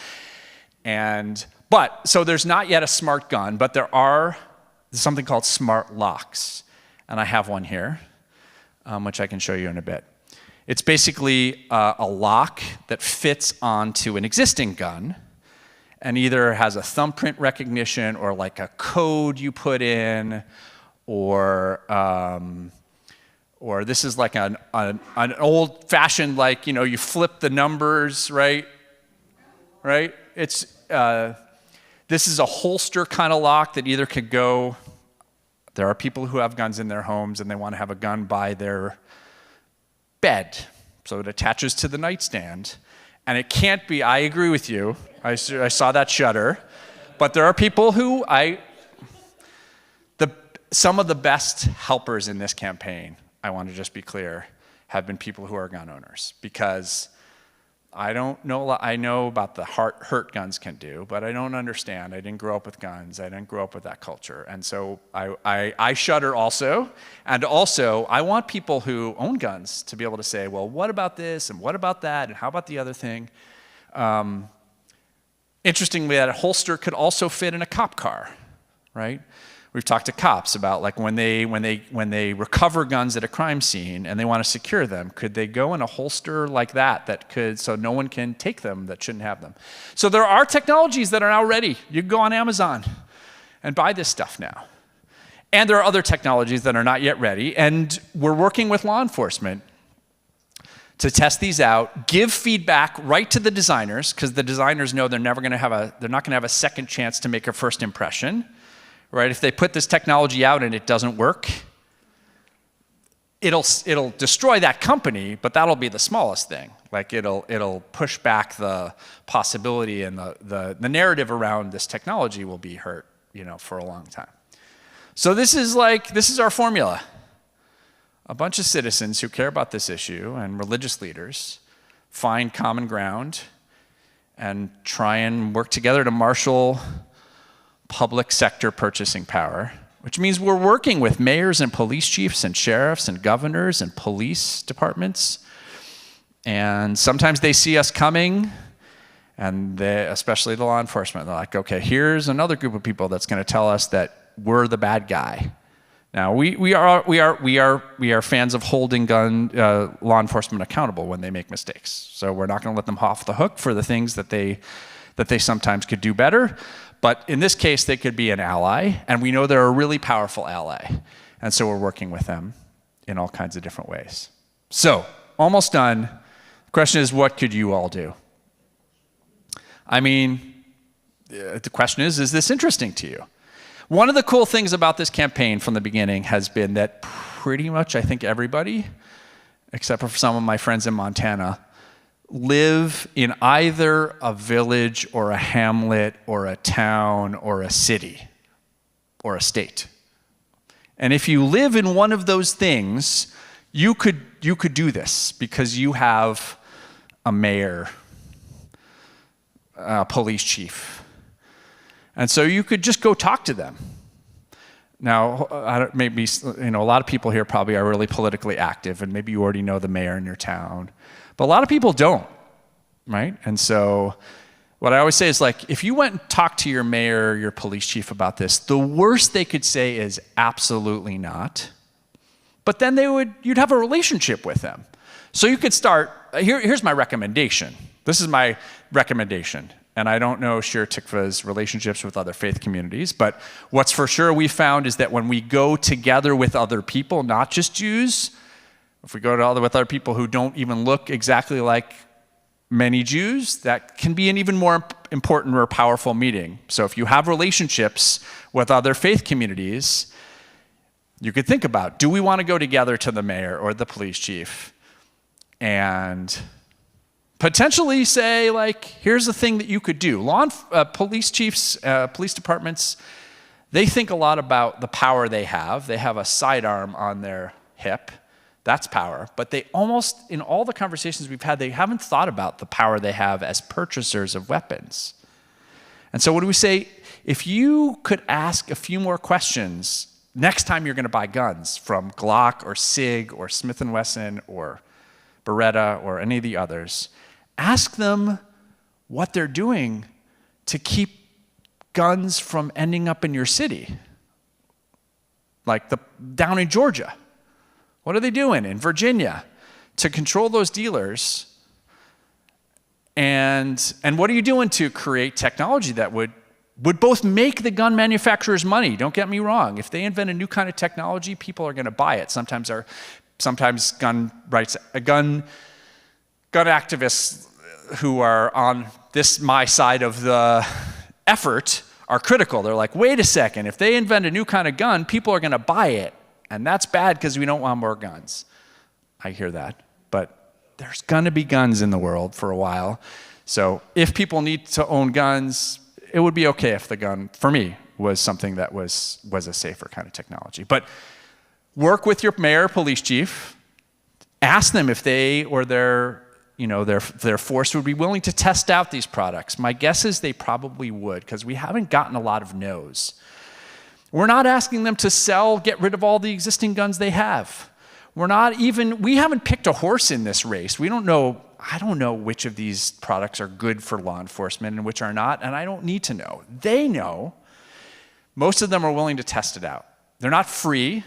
So there's not yet a smart gun, but there's something called smart locks. And I have one here, which I can show you in a bit. It's basically a lock that fits onto an existing gun and either has a thumbprint recognition or like a code you put in, or this is like an old-fashioned, like, you flip the numbers, right? Right? This is a holster kind of lock that either could go. There are people who have guns in their homes and they want to have a gun by their bed, so it attaches to the nightstand. And it can't be, I agree with you, I saw that shutter, but there are people who some of the best helpers in this campaign, I want to just be clear, have been people who are gun owners, because I know about the hurt guns can do, but I don't understand. I didn't grow up with guns. I didn't grow up with that culture. And so I shudder also. And also, I want people who own guns to be able to say, well, what about this? And what about that? And how about the other thing? Interestingly, that holster could also fit in a cop car, right? We've talked to cops about, like, when they recover guns at a crime scene and they want to secure them, could they go in a holster like that so no one can take them that shouldn't have them? So there are technologies that are now ready. You can go on Amazon and buy this stuff now. And there are other technologies that are not yet ready, and we're working with law enforcement to test these out, give feedback right to the designers, because the designers know they're not going to have a second chance to make a first impression. Right? If they put this technology out and it doesn't work, it'll destroy that company, but that'll be the smallest thing. Like, it'll push back the possibility, and the narrative around this technology will be hurt, for a long time. So this is our formula. A bunch of citizens who care about this issue and religious leaders find common ground and try and work together to marshal public sector purchasing power, which means we're working with mayors and police chiefs and sheriffs and governors and police departments. And sometimes they see us coming, and they, especially the law enforcement, they're like, okay, here's another group of people that's going to tell us that we're the bad guy. Now, we are fans of holding law enforcement accountable when they make mistakes. So we're not going to let them off the hook for the things that they sometimes could do better. But in this case, they could be an ally, and we know they're a really powerful ally. And so we're working with them in all kinds of different ways. So, almost done. The question is, what could you all do? I mean, the question is this interesting to you? One of the cool things about this campaign from the beginning has been that pretty much, I think everybody, except for some of my friends in Montana, live in either a village or a hamlet or a town or a city or a state. And if you live in one of those things, you could do this because you have a mayor, a police chief. And so you could just go talk to them. Now, maybe a lot of people here probably are really politically active, and maybe you already know the mayor in your town. But a lot of people don't, right? And so what I always say is, like, if you went and talked to your mayor or your police chief about this, the worst they could say is absolutely not. But then you'd have a relationship with them. So you could start, here's my recommendation. This is my recommendation. And I don't know Shir Tikva's relationships with other faith communities, but what's for sure we found is that when we go together with other people, not just Jews, if we go with other people who don't even look exactly like many Jews, that can be an even more important or powerful meeting. So if you have relationships with other faith communities, you could think about, do we want to go together to the mayor or the police chief and potentially say, like, here's the thing that you could do. Police chiefs, police departments, they think a lot about the power they have. They have a sidearm on their hip. That's power. But they almost, in all the conversations we've had, they haven't thought about the power they have as purchasers of weapons. And so what do we say? If you could ask a few more questions next time you're going to buy guns from Glock or SIG or Smith & Wesson or Beretta or any of the others, ask them what they're doing to keep guns from ending up in your city. Like down in Georgia. What are they doing in Virginia to control those dealers? And what are you doing to create technology that would both make the gun manufacturers money? Don't get me wrong. If they invent a new kind of technology, people are going to buy it. Sometimes gun activists who are on my side of the effort are critical. They're like, wait a second, if they invent a new kind of gun, people are going to buy it. And that's bad because we don't want more guns. I hear that. But there's going to be guns in the world for a while. So if people need to own guns, it would be okay if the gun, for me, was something that was a safer kind of technology. But work with your mayor, police chief. Ask them if they or their force would be willing to test out these products. My guess is they probably would, because we haven't gotten a lot of no's. We're not asking them to get rid of all the existing guns they have. We haven't picked a horse in this race. I don't know which of these products are good for law enforcement and which are not, and I don't need to know. They know. Most of them are willing to test it out. They're not free,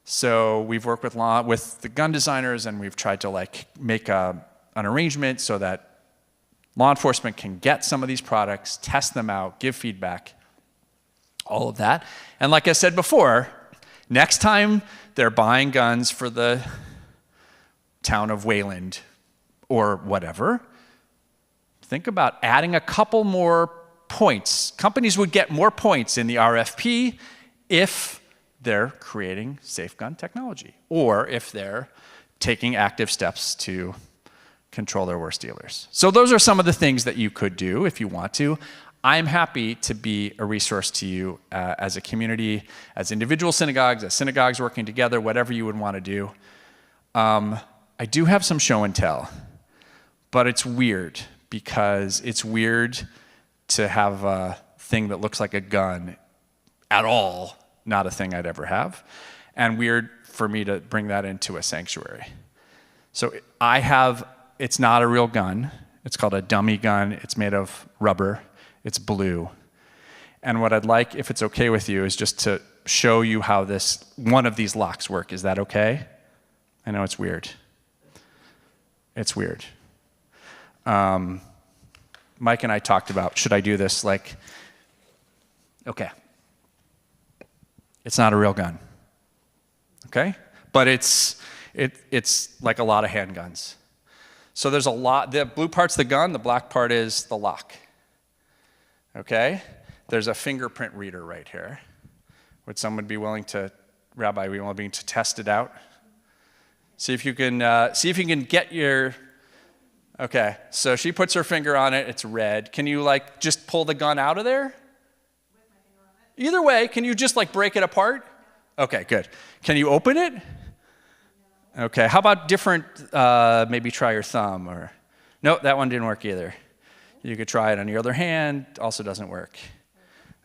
so we've worked with the gun designers, and we've tried to make an arrangement so that law enforcement can get some of these products, test them out, give feedback, all of that. And like I said before, next time they're buying guns for the town of Wayland or whatever, think about adding a couple more points. Companies would get more points in the RFP if they're creating safe gun technology or if they're taking active steps to control their worst dealers. So those are some of the things that you could do if you want to. I'm happy to be a resource to you as a community, as individual synagogues, as synagogues working together, whatever you would want to do. I do have some show and tell, but it's weird because it's weird to have thing that looks like a gun at all, not a thing I'd ever have, and weird for me to bring that into a sanctuary. So it's not a real gun. It's called a dummy gun. It's made of rubber. It's blue. And what I'd like, if it's okay with you, is just to show you how one of these locks work. Is that okay? I know it's weird. It's weird. Mike and I talked about, should I do this? Okay. It's not a real gun. Okay? But it's like a lot of handguns. So there's the blue part's the gun, the black part is the lock. Okay? There's a fingerprint reader right here. Would someone be willing to, Rabbi, we willing to test it out? See if you can get your, okay, so she puts her finger on it, it's red. Can you just pull the gun out of there? With my finger on it. Either way, can you just break it apart? Okay, good. Can you open it? No. Okay, how about different, maybe try your thumb or, no, that one didn't work either. You could try it on your other hand, also doesn't work.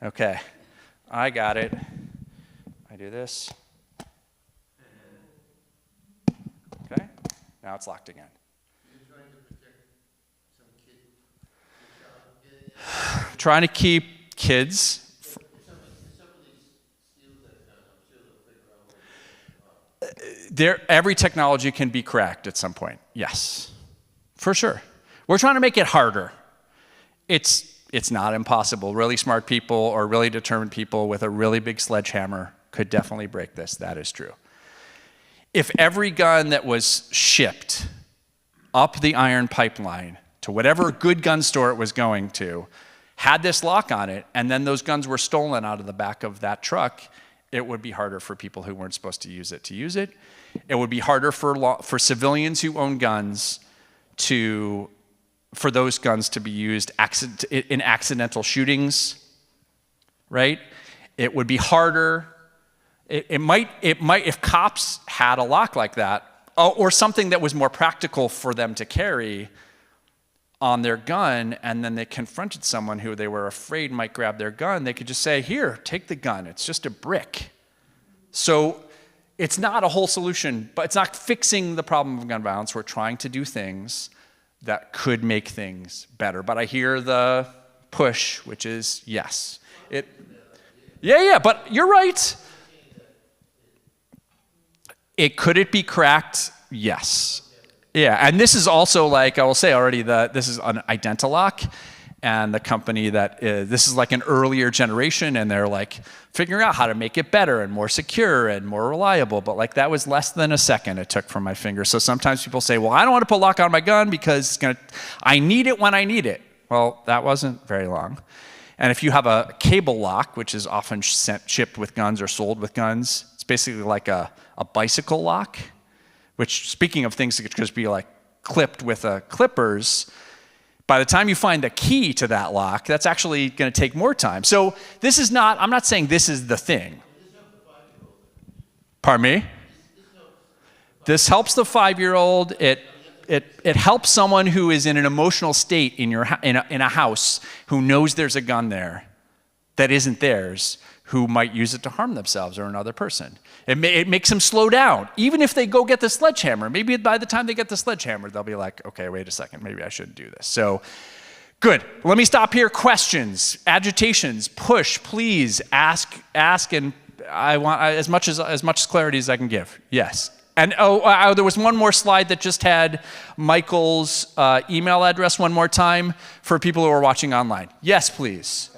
Okay, I got it. I do this. Okay, now it's locked again. Trying to keep kids. Every technology can be cracked at some point. Yes, for sure. We're trying to make it harder. It's not impossible. Really smart people or really determined people with a really big sledgehammer could definitely break this. That is true. If every gun that was shipped up the iron pipeline to whatever good gun store it was going to had this lock on it, and then those guns were stolen out of the back of that truck, it would be harder for people who weren't supposed to use it. It would be harder for civilians who own guns for those guns to be used in accidental shootings, right? It would be harder. It might, if cops had a lock like that, or something that was more practical for them to carry on their gun, and then they confronted someone who they were afraid might grab their gun, they could just say, here, take the gun. It's just a brick. So it's not a whole solution, but it's not fixing the problem of gun violence. We're trying to do things that could make things better. But I hear the push, which is yes. Yeah, but you're right. Could it be cracked? Yes. Yeah, and this is also I will say already this is an Identalock, and the company this is an earlier generation, and they're figuring out how to make it better and more secure and more reliable. But that was less than a second it took from my finger. So sometimes people say, well, I don't want to put a lock on my gun because I need it when I need it. Well, that wasn't very long. And if you have a cable lock, which is often shipped with guns or sold with guns, it's basically like a bicycle lock, which, speaking of things that could just be clipped with clippers, by the time you find the key to that lock, that's actually going to take more time. So I'm not saying this is the thing. Pardon me? This helps the 5-year-old. It helps someone who is in an emotional state in a house who knows there's a gun there that isn't theirs, who might use it to harm themselves or another person. It makes them slow down. Even if they go get the sledgehammer, maybe by the time they get the sledgehammer, they'll be like, okay, wait a second, maybe I shouldn't do this. So, good. Let me stop here. Questions, agitations, push, please ask, and I want as much clarity as I can give. Yes. And there was one more slide that just had Michael's email address one more time for people who are watching online. Yes, please.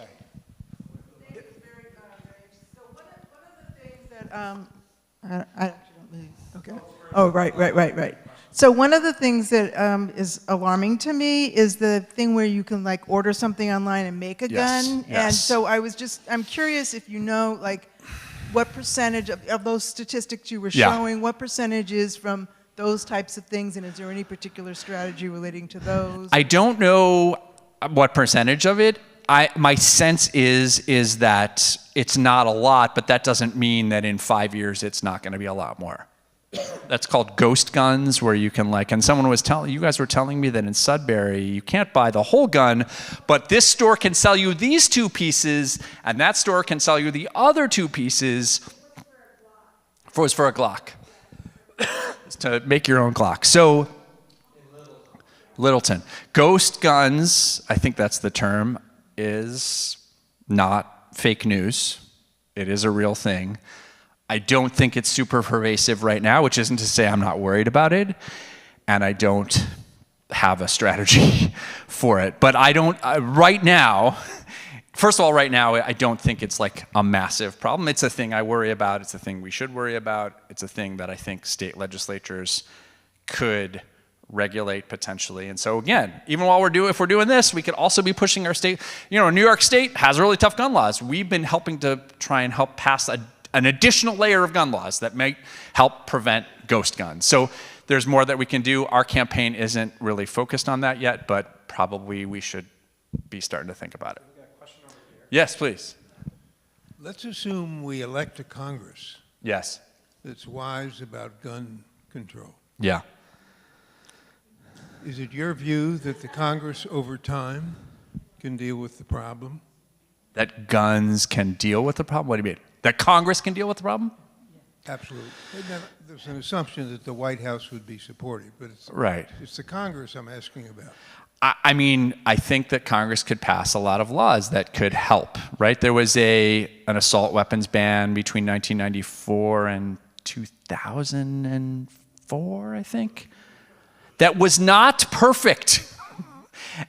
I actually don't really, okay. Oh, right. So one of the things that is alarming to me is the thing where you can order something online and make a gun. Yes. And so I'm curious if you know what percentage of those statistics you were showing, what percentage is from those types of things, and is there any particular strategy relating to those? I don't know what percentage of it. My sense is that it's not a lot, but that doesn't mean that in 5 years it's not going to be a lot more. that's called ghost guns, where you can and someone was you guys were telling me that in Sudbury, you can't buy the whole gun, but this store can sell you these 2 pieces, and that store can sell you the other 2 pieces for a Glock. It's to make your own Glock. So, Littleton. Ghost guns, I think that's the term, is not fake news. It is a real thing. I don't think it's super pervasive right now, which isn't to say I'm not worried about it, and I don't have a strategy for it. But I don't, right now, first of all, right now, I don't think it's like a massive problem. It's a thing I worry about. It's a thing we should worry about. It's a thing that I think state legislatures could regulate potentially. And so again, even while if we're doing this, we could also be pushing our state. New York State has really tough gun laws. We've been helping to try and help pass an additional layer of gun laws that might help prevent ghost guns. So there's more that we can do. Our campaign isn't really focused on that yet, but probably we should be starting to think about it. We got a question over here. Yes, please. Let's assume we elect a Congress Yes. that's wise about gun control. Yeah. Is it your view that the Congress over time can deal with the problem? That guns can deal with the problem? What do you mean? That Congress can deal with the problem? Absolutely. And then there's an assumption that the White House would be supportive, but Right. it's the Congress I'm asking about. I mean, I think that Congress could pass a lot of laws that could help, right? There was an assault weapons ban between 1994 and 2004, I think, that was not perfect.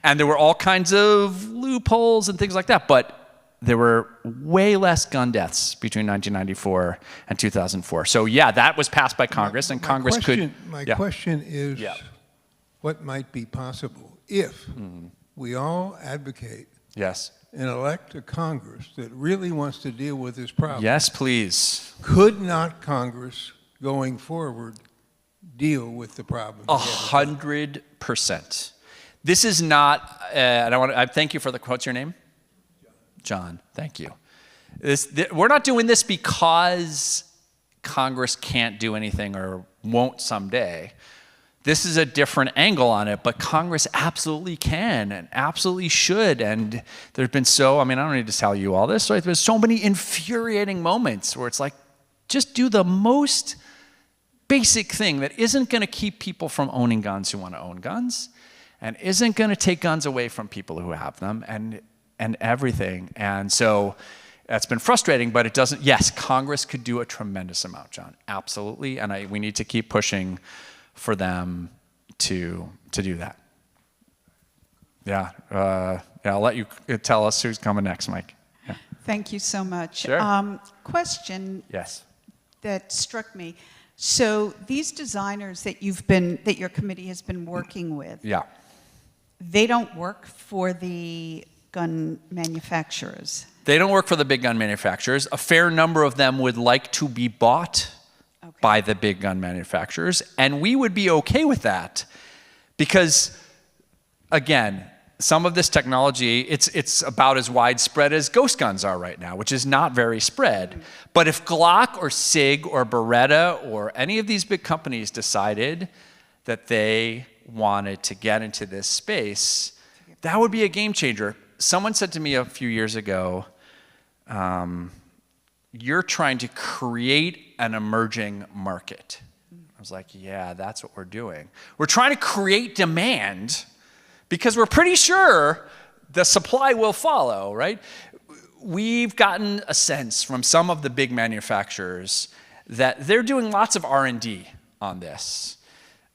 And there were all kinds of loopholes and things like that, but there were way less gun deaths between 1994 and 2004. So yeah, that was passed by Congress, and Congress could. My Yeah. question is, Yeah. what might be possible if we all advocate Yes. and elect a Congress that really wants to deal with this problem? Yes, please. Could not Congress, going forward, deal with the problem? 100%. This is not, and I thank you for what's your name? John, thank you. We're not doing this because Congress can't do anything or won't someday. This is a different angle on it, but Congress absolutely can and absolutely should. And there's been I don't need to tell you all this, right? There's so many infuriating moments where it's like, just do the most basic thing that isn't going to keep people from owning guns who want to own guns, and isn't going to take guns away from people who have them, and everything. And so that's been frustrating, but it doesn't. Yes, Congress could do a tremendous amount, John. Absolutely. And we need to keep pushing for them to do that. Yeah. I'll let you tell us who's coming next, Mike. Yeah. Thank you so much. Sure. Question Yes. that struck me. So these designers that your committee has been working with, Yeah. they don't work for the gun manufacturers. They don't work for the big gun manufacturers. A fair number of them would like to be bought by the big gun manufacturers, and we would be okay with that because, again, some of this technology, it's about as widespread as ghost guns are right now, which is not very spread. But if Glock or SIG or Beretta or any of these big companies decided that they wanted to get into this space, that would be a game changer. Someone said to me a few years ago, you're trying to create an emerging market. I was like, yeah, that's what we're doing. We're trying to create demand because we're pretty sure the supply will follow, right? We've gotten a sense from some of the big manufacturers that they're doing lots of R&D on this.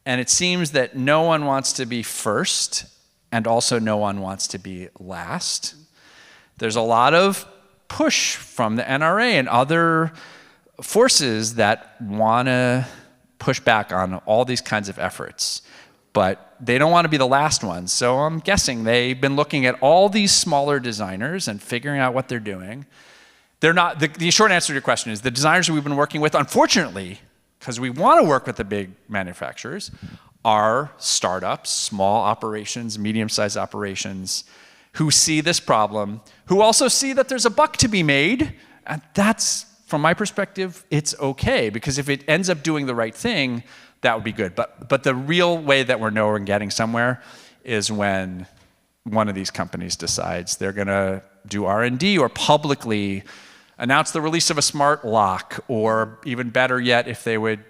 And it seems that no one wants to be first, and also no one wants to be last. There's a lot of push from the NRA and other forces that want to push back on all these kinds of efforts. But they don't want to be the last ones. So I'm guessing they've been looking at all these smaller designers and figuring out what they're doing. They're not, the short answer to your question is the designers we've been working with, unfortunately, because we want to work with the big manufacturers, are startups, small operations, medium-sized operations, who see this problem, who also see that there's a buck to be made, and that's from my perspective, it's okay, because if it ends up doing the right thing, that would be good. But the real way that we're know we're getting somewhere is when one of these companies decides they're going to do R&D or publicly announce the release of a smart lock, or even better yet, if they would,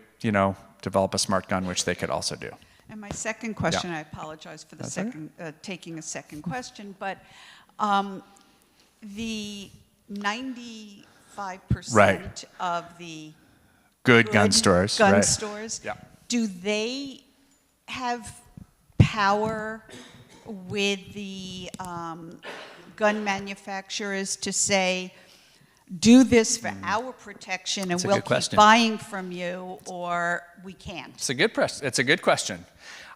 develop a smart gun, which they could also do. And my second question, Yeah. I apologize for the That's second, taking a second question, but the 95% Right. of the Good gun stores. gun right. stores, Yeah. do they have power with the gun manufacturers to say, do this for our protection and That's a we'll good keep question. buying from you, or we can't? It's a good question.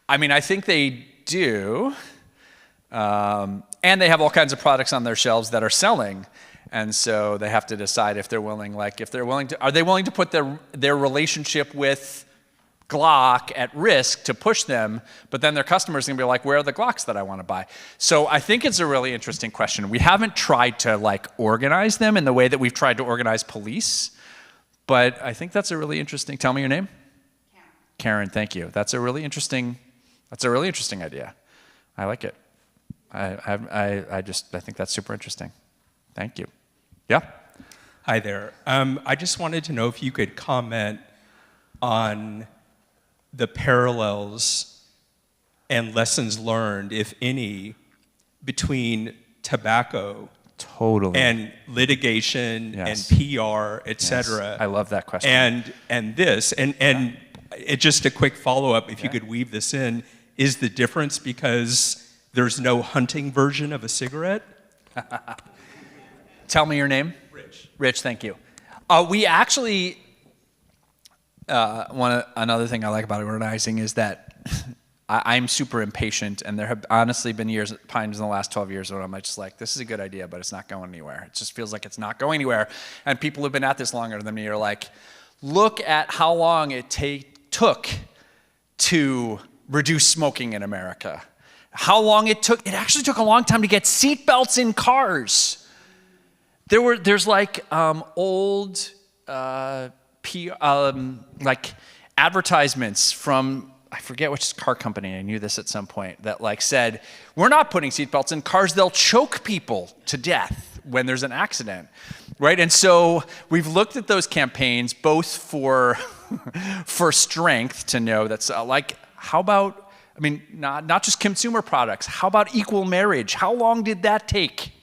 I mean, I think they do, and they have all kinds of products on their shelves that are selling, and so they have to decide if they're willing. Are they willing to put their relationship with Glock at risk to push them? But then their customers are gonna be like, where are the Glocks that I want to buy? So I think it's a really interesting question. We haven't tried to organize them in the way that we've tried to organize police, but I think that's a really interesting. Tell me your name. Karen, thank you. That's a really interesting idea. I like it. I think that's super interesting. Thank you. Yeah. Hi there. I just wanted to know if you could comment on the parallels and lessons learned, if any, between tobacco Totally. and litigation Yes. and PR, et cetera. Yes. I love that question. And this, just a quick follow-up, if you could weave this in, is the difference because there's no hunting version of a cigarette? Tell me your name. Rich, thank you. We actually, another thing I like about organizing is that I'm super impatient, and there have honestly been times in the last 12 years when I'm just like, this is a good idea, but it's not going anywhere. It just feels like it's not going anywhere. And people who've been at this longer than me are like, look at how long it took to reduce smoking in America. How long it actually took a long time to get seatbelts in cars. There's old advertisements from, I forget which car company, I knew this at some point, that said, we're not putting seatbelts in cars, they'll choke people to death when there's an accident, right? And so we've looked at those campaigns both for strength, to know that's how about, not just consumer products, how about equal marriage? How long did that take?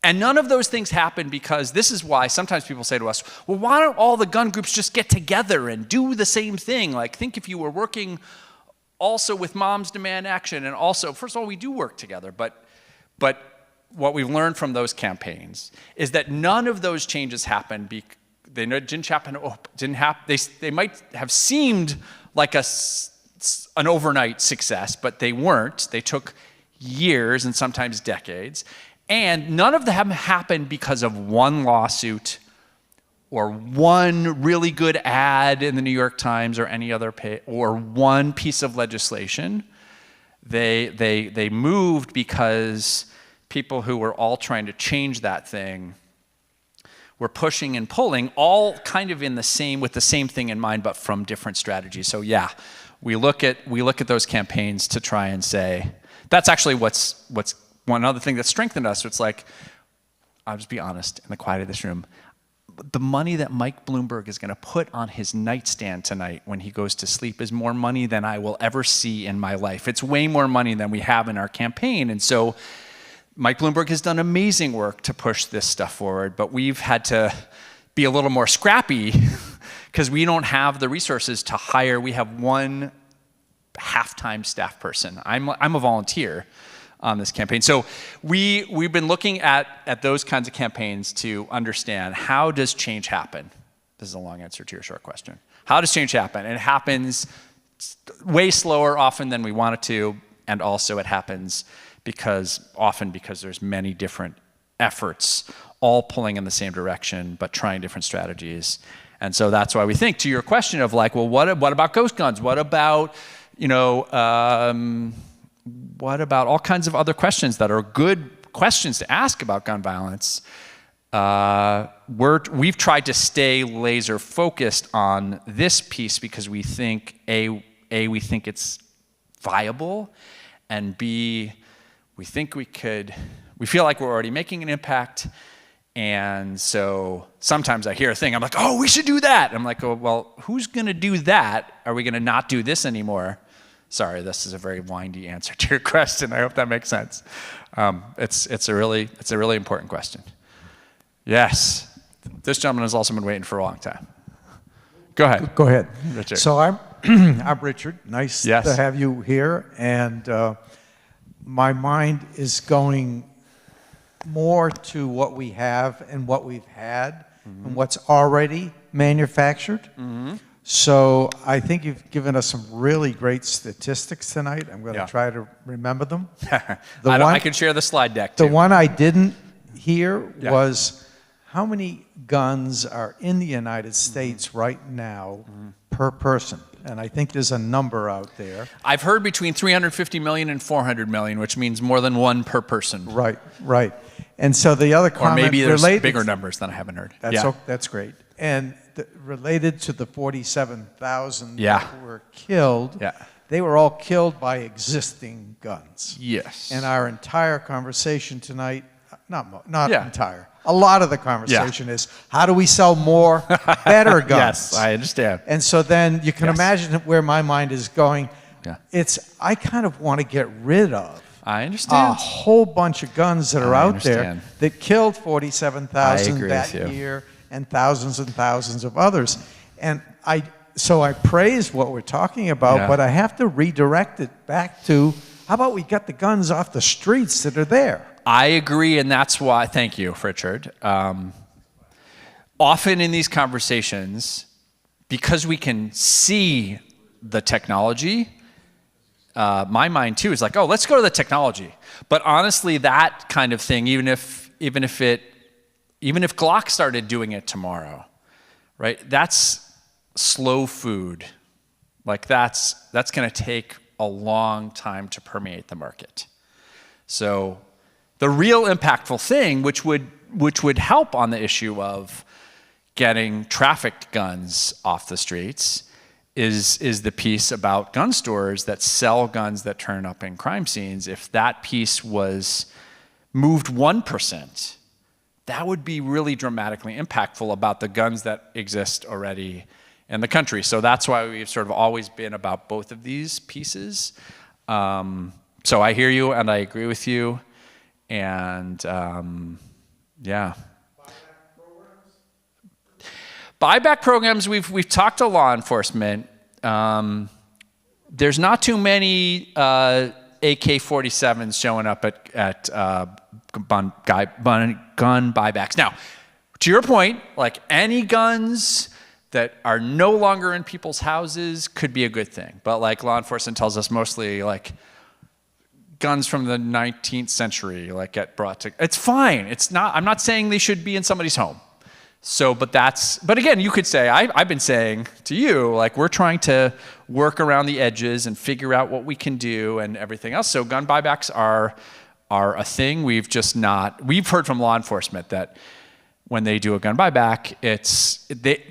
And none of those things happen, because this is why sometimes people say to us, well, why don't all the gun groups just get together and do the same thing? Think if you were working also with Moms Demand Action, and also, first of all, we do work together, but what we've learned from those campaigns is that none of those changes happen. They didn't happen. They might have seemed like an overnight success, but they weren't. They took years and sometimes decades. And none of them happened because of one lawsuit or one really good ad in the New York Times or any other or one piece of legislation. They moved because people who were all trying to change that thing were pushing and pulling, all kind of with the same thing in mind, but from different strategies. So yeah, we look at those campaigns to try and say, that's actually what's one other thing that strengthened us. It's I'll just be honest, in the quiet of this room, the money that Mike Bloomberg is going to put on his nightstand tonight when he goes to sleep is more money than I will ever see in my life. It's way more money than we have in our campaign. And so Mike Bloomberg has done amazing work to push this stuff forward, but we've had to be a little more scrappy because we don't have the resources to hire. We have one half-time staff person. I'm a volunteer on this campaign. So we've been looking at those kinds of campaigns to understand, how does change happen? This is a long answer to your short question. How does change happen? And it happens way slower often than we want it to, and also it happens because there's many different efforts all pulling in the same direction but trying different strategies. And so that's why we think, to your question of well, what about ghost guns? What about what about all kinds of other questions that are good questions to ask about gun violence? we've tried to stay laser focused on this piece because we think we think it's viable, and B, we feel like we're already making an impact. And so sometimes I hear a thing, I'm like, oh, we should do that. I'm like, oh, well, who's going to do that? Are we going to not do this anymore? Sorry, this is a very windy answer to your question. I hope that makes sense. It's a really important question. Yes, this gentleman has also been waiting for a long time. Go ahead. Go ahead. Richard. So I'm Richard. Nice Yes. to have you here. And my mind is going more to what we have and what we've had and what's already manufactured. So I think you've given us some really great statistics tonight. I'm going to try to remember them. I can share the slide deck too. The one I didn't hear was how many guns are in the United States right now per person? And I think there's a number out there. I've heard between 350 million and 400 million, which means more than one per person. Right, right. And so the other Or comment maybe there's related, bigger numbers than I haven't heard. That's great. And related to the 47,000 Yeah. that were killed, they were all killed by existing guns. Yes. And our entire conversation tonight, not entire, a lot of the conversation is how do we sell more better guns? Yes, I understand. And so then you can imagine where my mind is going. Yeah. I kind of want to get rid of I understand. a whole bunch of guns that are out there understand. that killed I 47,000 agree that with you. year and thousands of others. And so I praise what we're talking about, but I have to redirect it back to how about we get the guns off the streets that are there? I agree, and that's why, thank you, Richard. Often in these conversations, because we can see the technology, my mind too is like, oh, let's go to the technology. But honestly, that kind of thing, even if Glock started doing it tomorrow, right? That's slow food. Like that's going to take a long time to permeate the market. So the real impactful thing, which would help on the issue of getting trafficked guns off the streets, is the piece about gun stores that sell guns that turn up in crime scenes. If that piece was moved 1%, that would be really dramatically impactful about the guns that exist already in the country. So that's why we've sort of always been about both of these pieces. So I hear you and I agree with you. And yeah. Buyback programs, we've talked to law enforcement. There's not too many AK-47s showing up at gun buybacks. Now, to your point, like any guns that are no longer in people's houses could be a good thing. But like law enforcement tells us mostly like guns from the 19th century like get brought to, it's fine. It's not, I'm not saying they should be in somebody's home. So, but again, you could say, I've been saying to you, like we're trying to work around the edges and figure out what we can do and everything else. So gun buybacks are a thing. We've heard from law enforcement that when they do a gun buyback,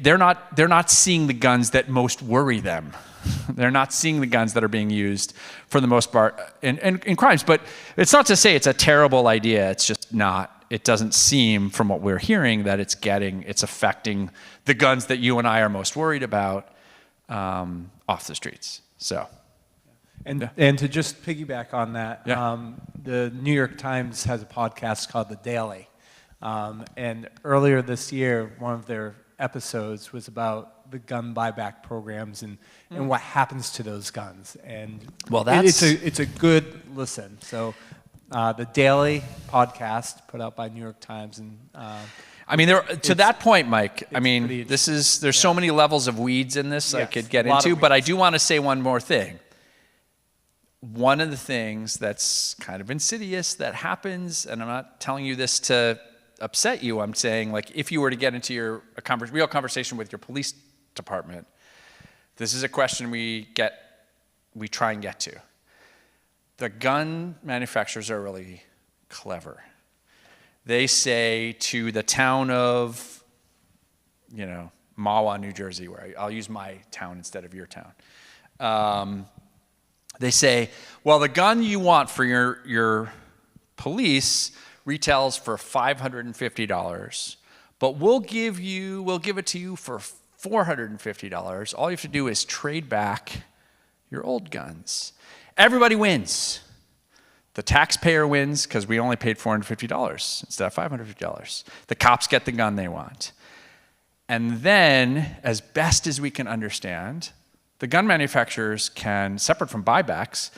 they're not seeing the guns that most worry them. They're not seeing the guns that are being used for the most part in crimes. But it's not to say it's a terrible idea. It's just not. It doesn't seem, from what we're hearing, that it's affecting the guns that you and I are most worried about off the streets. So, and to just piggyback on that, the New York Times has a podcast called The Daily, and earlier this year, one of their episodes was about the gun buyback programs and what happens to those guns. And well, it's a good listen. So. The Daily podcast put out by New York Times, and I mean, to that point, Mike. I mean, there's so many levels of weeds in this I could get into, but I do want to say one more thing. One of the things that's kind of insidious that happens, and I'm not telling you this to upset you. I'm saying, like, if you were to get into a real conversation with your police department, this is a question we try and get to. The gun manufacturers are really clever. they say to the town of, Mahwah, New Jersey, where I'll use my town instead of your town. They say, well, the gun you want for your police retails for $550, but we'll give it to you for $450. All you have to do is trade back your old guns. Everybody wins. The taxpayer wins because we only paid $450 instead of $550. The cops get the gun they want. And then, as best as we can understand, the gun manufacturers can, separate from buybacks,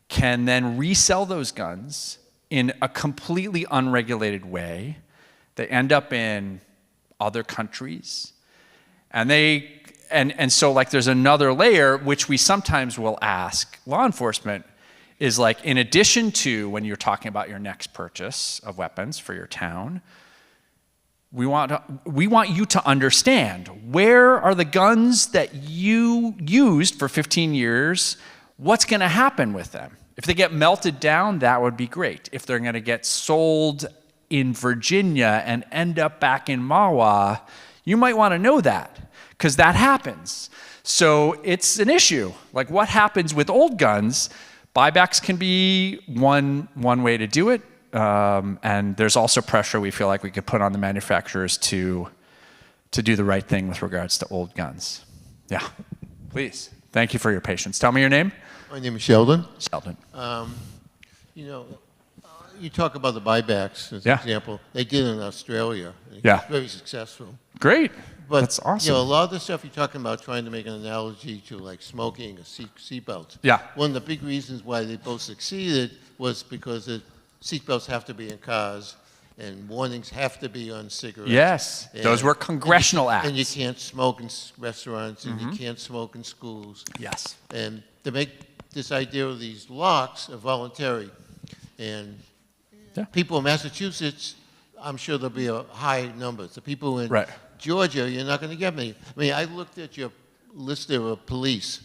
can then resell those guns in a completely unregulated way. They end up in other countries. And so like there's another layer which we sometimes will ask law enforcement is like, in addition to when you're talking about your next purchase of weapons for your town, we want you to understand, where are the guns that you used for 15 years? What's going to happen with them? If they get melted down, that would be great. If they're going to get sold in Virginia and end up back in Mahwah, you might want to know that, because that happens. So it's an issue. Like, what happens with old guns? Buybacks can be one way to do it. And there's also pressure we feel like we could put on the manufacturers to do the right thing with regards to old guns. Yeah, please. Thank you for your patience. Tell me your name. My name is Sheldon. Sheldon. You talk about the buybacks as an example. They did it in Australia. It was very successful. Great. But that's awesome. A lot of the stuff you're talking about, trying to make an analogy to like smoking or seatbelts. Yeah. One of the big reasons why they both succeeded was because seatbelts have to be in cars, and warnings have to be on cigarettes. Yes, those were congressional acts. And you can't smoke in restaurants, and you can't smoke in schools. Yes. And to make this idea of these locks are voluntary. And people in Massachusetts, I'm sure there'll be a high number. The people in Georgia, you're not going to get many. I mean, I looked at your list there of police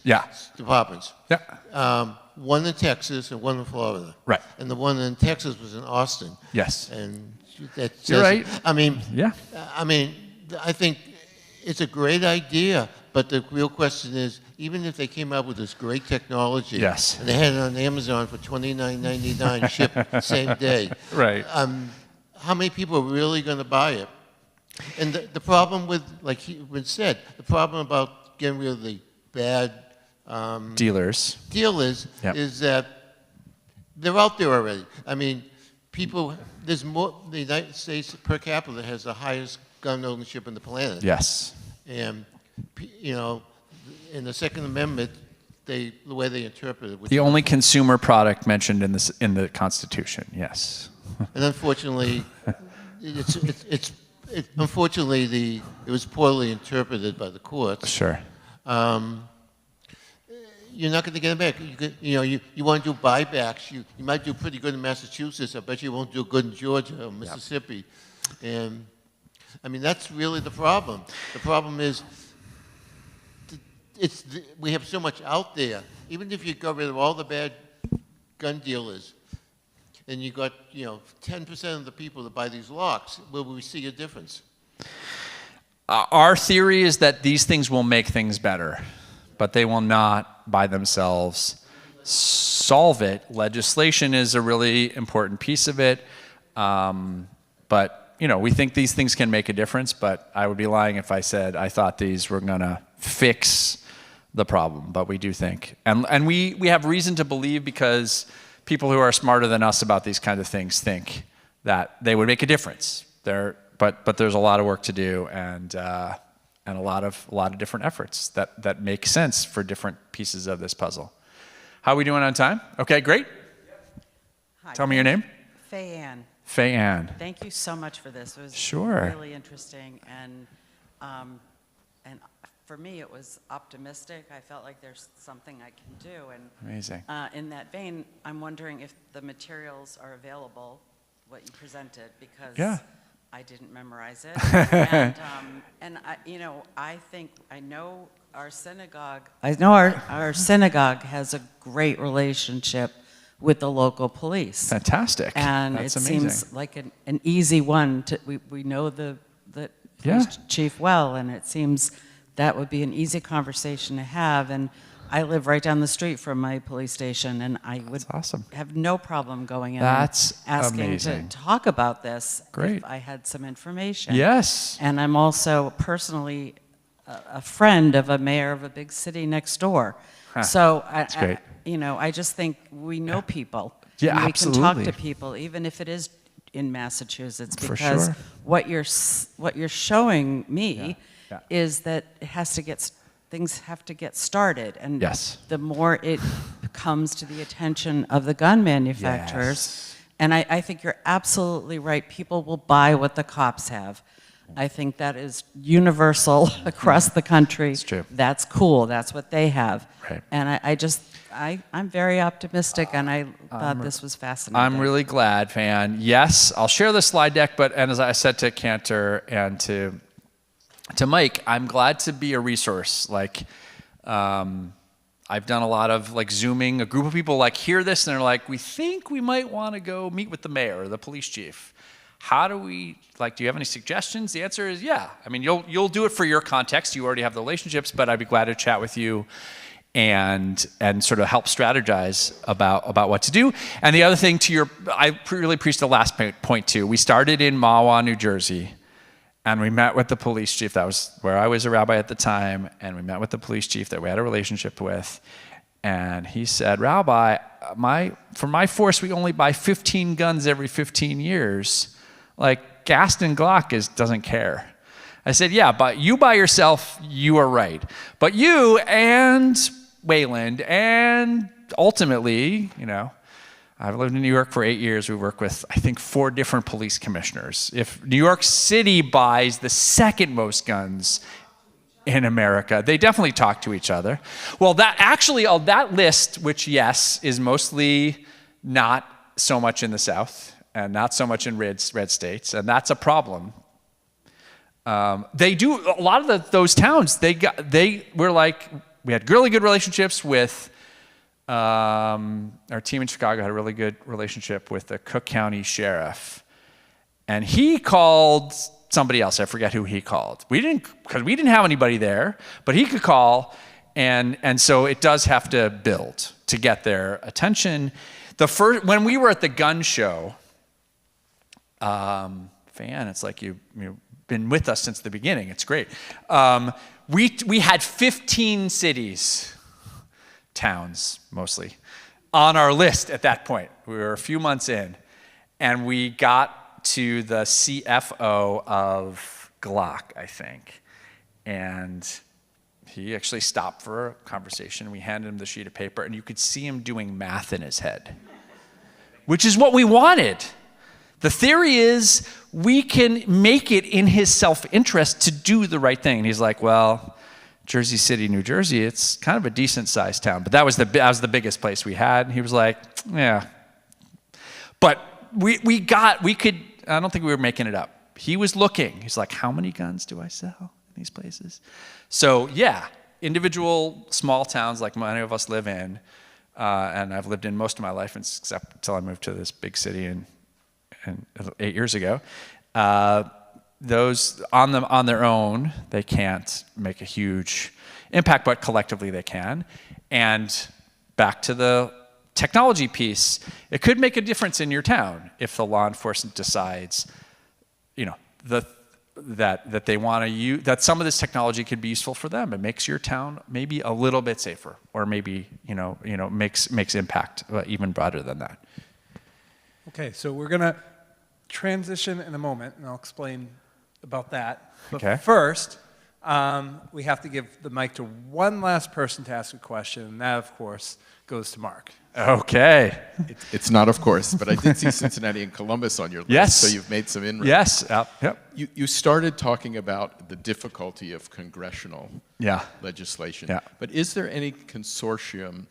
departments. Yeah. One in Texas and one in Florida. Right. And the one in Texas was in Austin. Yes. And that says, you're right. I mean, I think it's a great idea, but the real question is, even if they came up with this great technology, and they had it on Amazon for $29.99 shipped same day, how many people are really going to buy it? And the problem with, like he said, the problem about getting rid of the bad dealers is that they're out there already. I mean, there's more. The United States per capita has the highest gun ownership on the planet. Yes. And in the Second Amendment, the way they interpret it. The only consumer product mentioned in the Constitution. Yes. And unfortunately, unfortunately it was poorly interpreted by the courts. Sure. You're not going to get it back. You want to do buybacks. You might do pretty good in Massachusetts. I bet you won't do good in Georgia or Mississippi. And I mean, that's really the problem. The problem is we have so much out there. Even if you got rid of all the bad gun dealers, and you got 10% of the people that buy these locks, will we see a difference? Our theory is that these things will make things better, but they will not by themselves solve it. Legislation is a really important piece of it, but we think these things can make a difference, but I would be lying if I said I thought these were going to fix the problem, but we do think. And we have reason to believe, because people who are smarter than us about these kinds of things think that they would make a difference. But there's a lot of work to do, and a lot of different efforts that make sense for different pieces of this puzzle. How are we doing on time? Okay, great. Hi. Tell me your name. Faye Ann. Faye Ann. Thank you so much for this. It was really interesting, and for me it was optimistic. I felt like there's something I can do, and amazing. In that vein, I'm wondering if the materials are available, what you presented, because I didn't memorize it, and I know our synagogue. I know our synagogue has a great relationship with the local police. Fantastic. And That's it amazing. seems like an easy one to, we know the police chief well, and it seems that would be an easy conversation to have. And I live right down the street from my police station, and I would have no problem going in That's and asking amazing. to talk about this Great. if I had some information. Yes. And I'm also personally a friend of a mayor of a big city next door. Huh. So That's great. I just think we know people. Yeah, and we absolutely. can talk to people, even if it is in Massachusetts, For because sure. what you're showing me Yeah. is that things have to get started, and Yes. the more it comes to the attention of the gun manufacturers, and I think you're absolutely right. People will buy what the cops have. I think that is universal across the country. It's true. That's cool. That's what they have. Right. And I'm very optimistic, and I thought this was fascinating. I'm really glad, Van. Yes, I'll share the slide deck, and as I said to Cantor and to Mike, I'm glad to be a resource. Like, I've done a lot of like Zooming. A group of people like hear this and they're like, we think we might want to go meet with the mayor or the police chief. How do we, like, do you have any suggestions? The answer is yeah. I mean, you'll do it for your context. You already have the relationships, but I'd be glad to chat with you and sort of help strategize about what to do. And the other thing I really appreciate the last point too. We started in Mahwah, New Jersey, and we met with the police chief. That was where I was a rabbi at the time, and we met with the police chief that we had a relationship with. And he said, Rabbi, for my force, we only buy 15 guns every 15 years. Like, Gaston Glock doesn't care. I said, yeah, but you by yourself, you are right. But you and Wayland and ultimately, I've lived in New York for 8 years. We work with, I think, 4 different police commissioners. If New York City buys the second most guns in America, they definitely talk to each other. Well, that list, which, yes, is mostly not so much in the South and not so much in red states, and that's a problem. They do, a lot of those towns, we had really good relationships with, our team in Chicago had a really good relationship with the Cook County sheriff. And he called somebody else. I forget who he called. Because we didn't have anybody there, but he could call. And so it does have to build to get their attention. When we were at the gun show, Fan, it's like you've been with us since the beginning. It's great. We had 15 cities, towns mostly, on our list at that point. We were a few months in, and we got to the CFO of Glock, I think, and he actually stopped for a conversation. We handed him the sheet of paper, and you could see him doing math in his head, which is what we wanted. The theory is we can make it in his self-interest to do the right thing. And he's like, well, Jersey City, New Jersey, it's kind of a decent-sized town. But that was the biggest place we had. And he was like, yeah. But we could, I don't think we were making it up. He was looking. He's like, how many guns do I sell in these places? So, yeah, individual small towns like many of us live in, and I've lived in most of my life, except until I moved to this big city and 8 years ago. Those on their own, they can't make a huge impact, but collectively they can. And back to the technology piece, it could make a difference in your town if the law enforcement decides, that they want to use, that some of this technology could be useful for them. It makes your town maybe a little bit safer, or maybe makes impact even broader than that. Okay, so we're gonna transition in a moment, and I'll explain about that. But Okay. first, we have to give the mic to one last person to ask a question, and that, of course, goes to Mark. Okay. It's not, of course, but I did see Cincinnati and Columbus on your list, Yes. so you've made some inroads. Yes. Yep. You started talking about the difficulty of congressional legislation. Yeah. But is there any consortium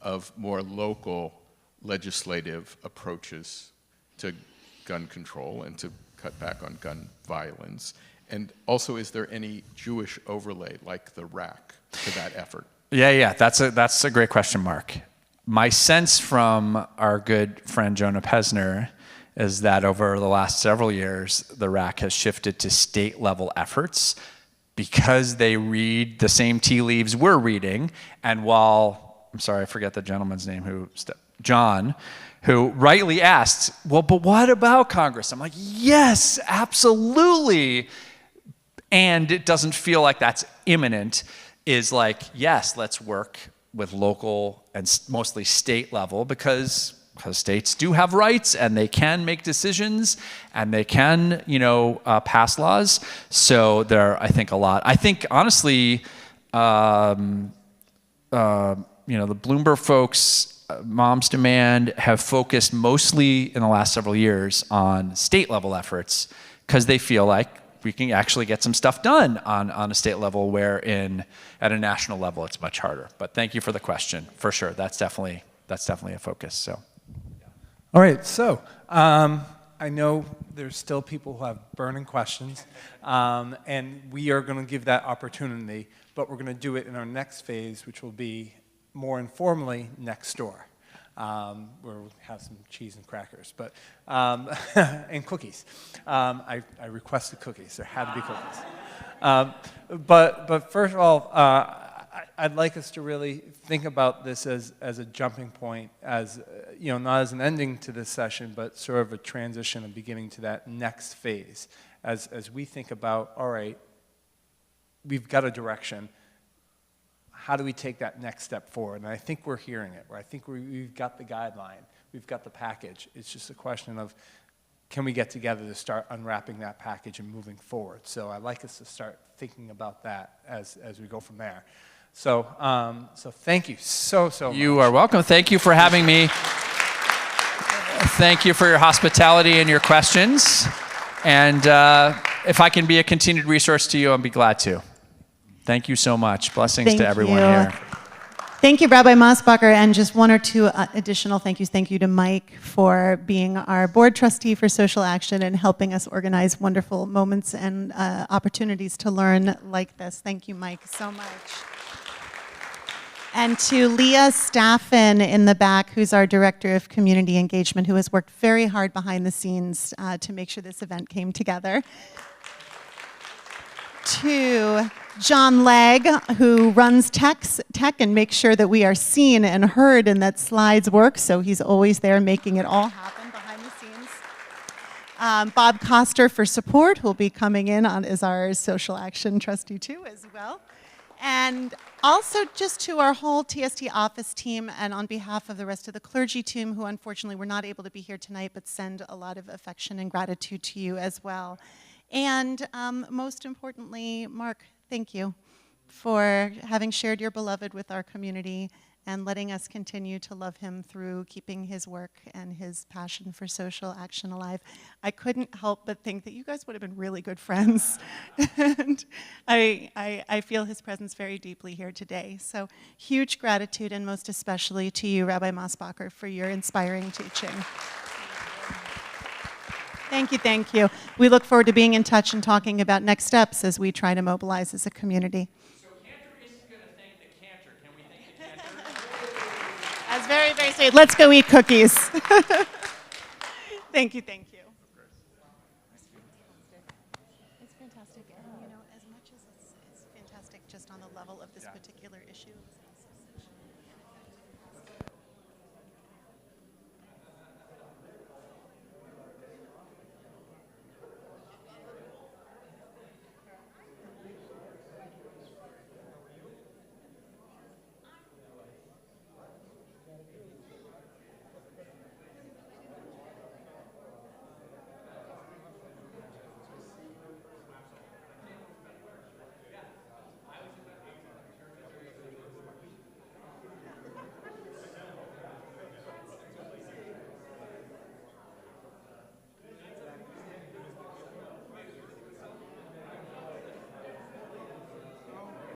of more local legislative approaches to gun control and to cut back on gun violence? And also, is there any Jewish overlay like the RAC to that effort? Yeah. That's a great question, Mark. my sense from our good friend Jonah Pesner is that over the last several years, the RAC has shifted to state level efforts because they read the same tea leaves we're reading. And while, I'm sorry, I forget the gentleman's name John, who rightly asked, well, but what about Congress? I'm like, yes, absolutely. And it doesn't feel like that's imminent, is like, yes, let's work with local and mostly state level because states do have rights and they can make decisions and they can, pass laws. So there, I think, a lot. I think, honestly, the Bloomberg folks, Moms Demand, have focused mostly in the last several years on state level efforts because they feel like we can actually get some stuff done on a state level, where at a national level it's much harder. But thank you for the question, for sure. That's definitely a focus. So. All right, so I know there's still people who have burning questions, and we are going to give that opportunity, but we're going to do it in our next phase, which will be more informally next door, where we'll have some cheese and crackers, but and cookies. I requested cookies. There had to be cookies. But first of all, I'd like us to really think about this as a jumping point, as not as an ending to this session, but sort of a transition and beginning to that next phase. As we think about, all right, we've got a direction. How do we take that next step forward? And I think we're hearing it. I think we've got the guideline. We've got the package. It's just a question of, can we get together to start unwrapping that package and moving forward? So I'd like us to start thinking about that as we go from there. So thank you so much. You are welcome. Thank you for having me. Thank you for your hospitality and your questions. And if I can be a continued resource to you, I'll be glad to. Thank you so much. Blessings to everyone here. Thank you, Rabbi Mosbacher, and just one or two additional thank yous. Thank you to Mike for being our board trustee for social action and helping us organize wonderful moments and opportunities to learn like this. Thank you, Mike, so much. And to Leah Staffen in the back, who's our Director of Community Engagement, who has worked very hard behind the scenes to make sure this event came together. To John Legg, who runs tech and makes sure that we are seen and heard and that slides work, so he's always there making it all happen behind the scenes. Bob Koster for support, who will be coming in as our social action trustee too as well. And also just to our whole TST office team, and on behalf of the rest of the clergy team, who unfortunately were not able to be here tonight, but send a lot of affection and gratitude to you as well. And most importantly, Mark, thank you for having shared your beloved with our community and letting us continue to love him through keeping his work and his passion for social action alive. I couldn't help but think that you guys would have been really good friends. And I feel his presence very deeply here today. So huge gratitude, and most especially to you, Rabbi Mosbacher, for your inspiring teaching. Thank you, thank you. We look forward to being in touch and talking about next steps as we try to mobilize as a community. So Cantor isn't going to thank the Cantor. Can we thank the Cantor? That's very, very sweet. Let's go eat cookies. Thank you, thank you. It's fantastic. And, as much as it's fantastic just on the level of this particular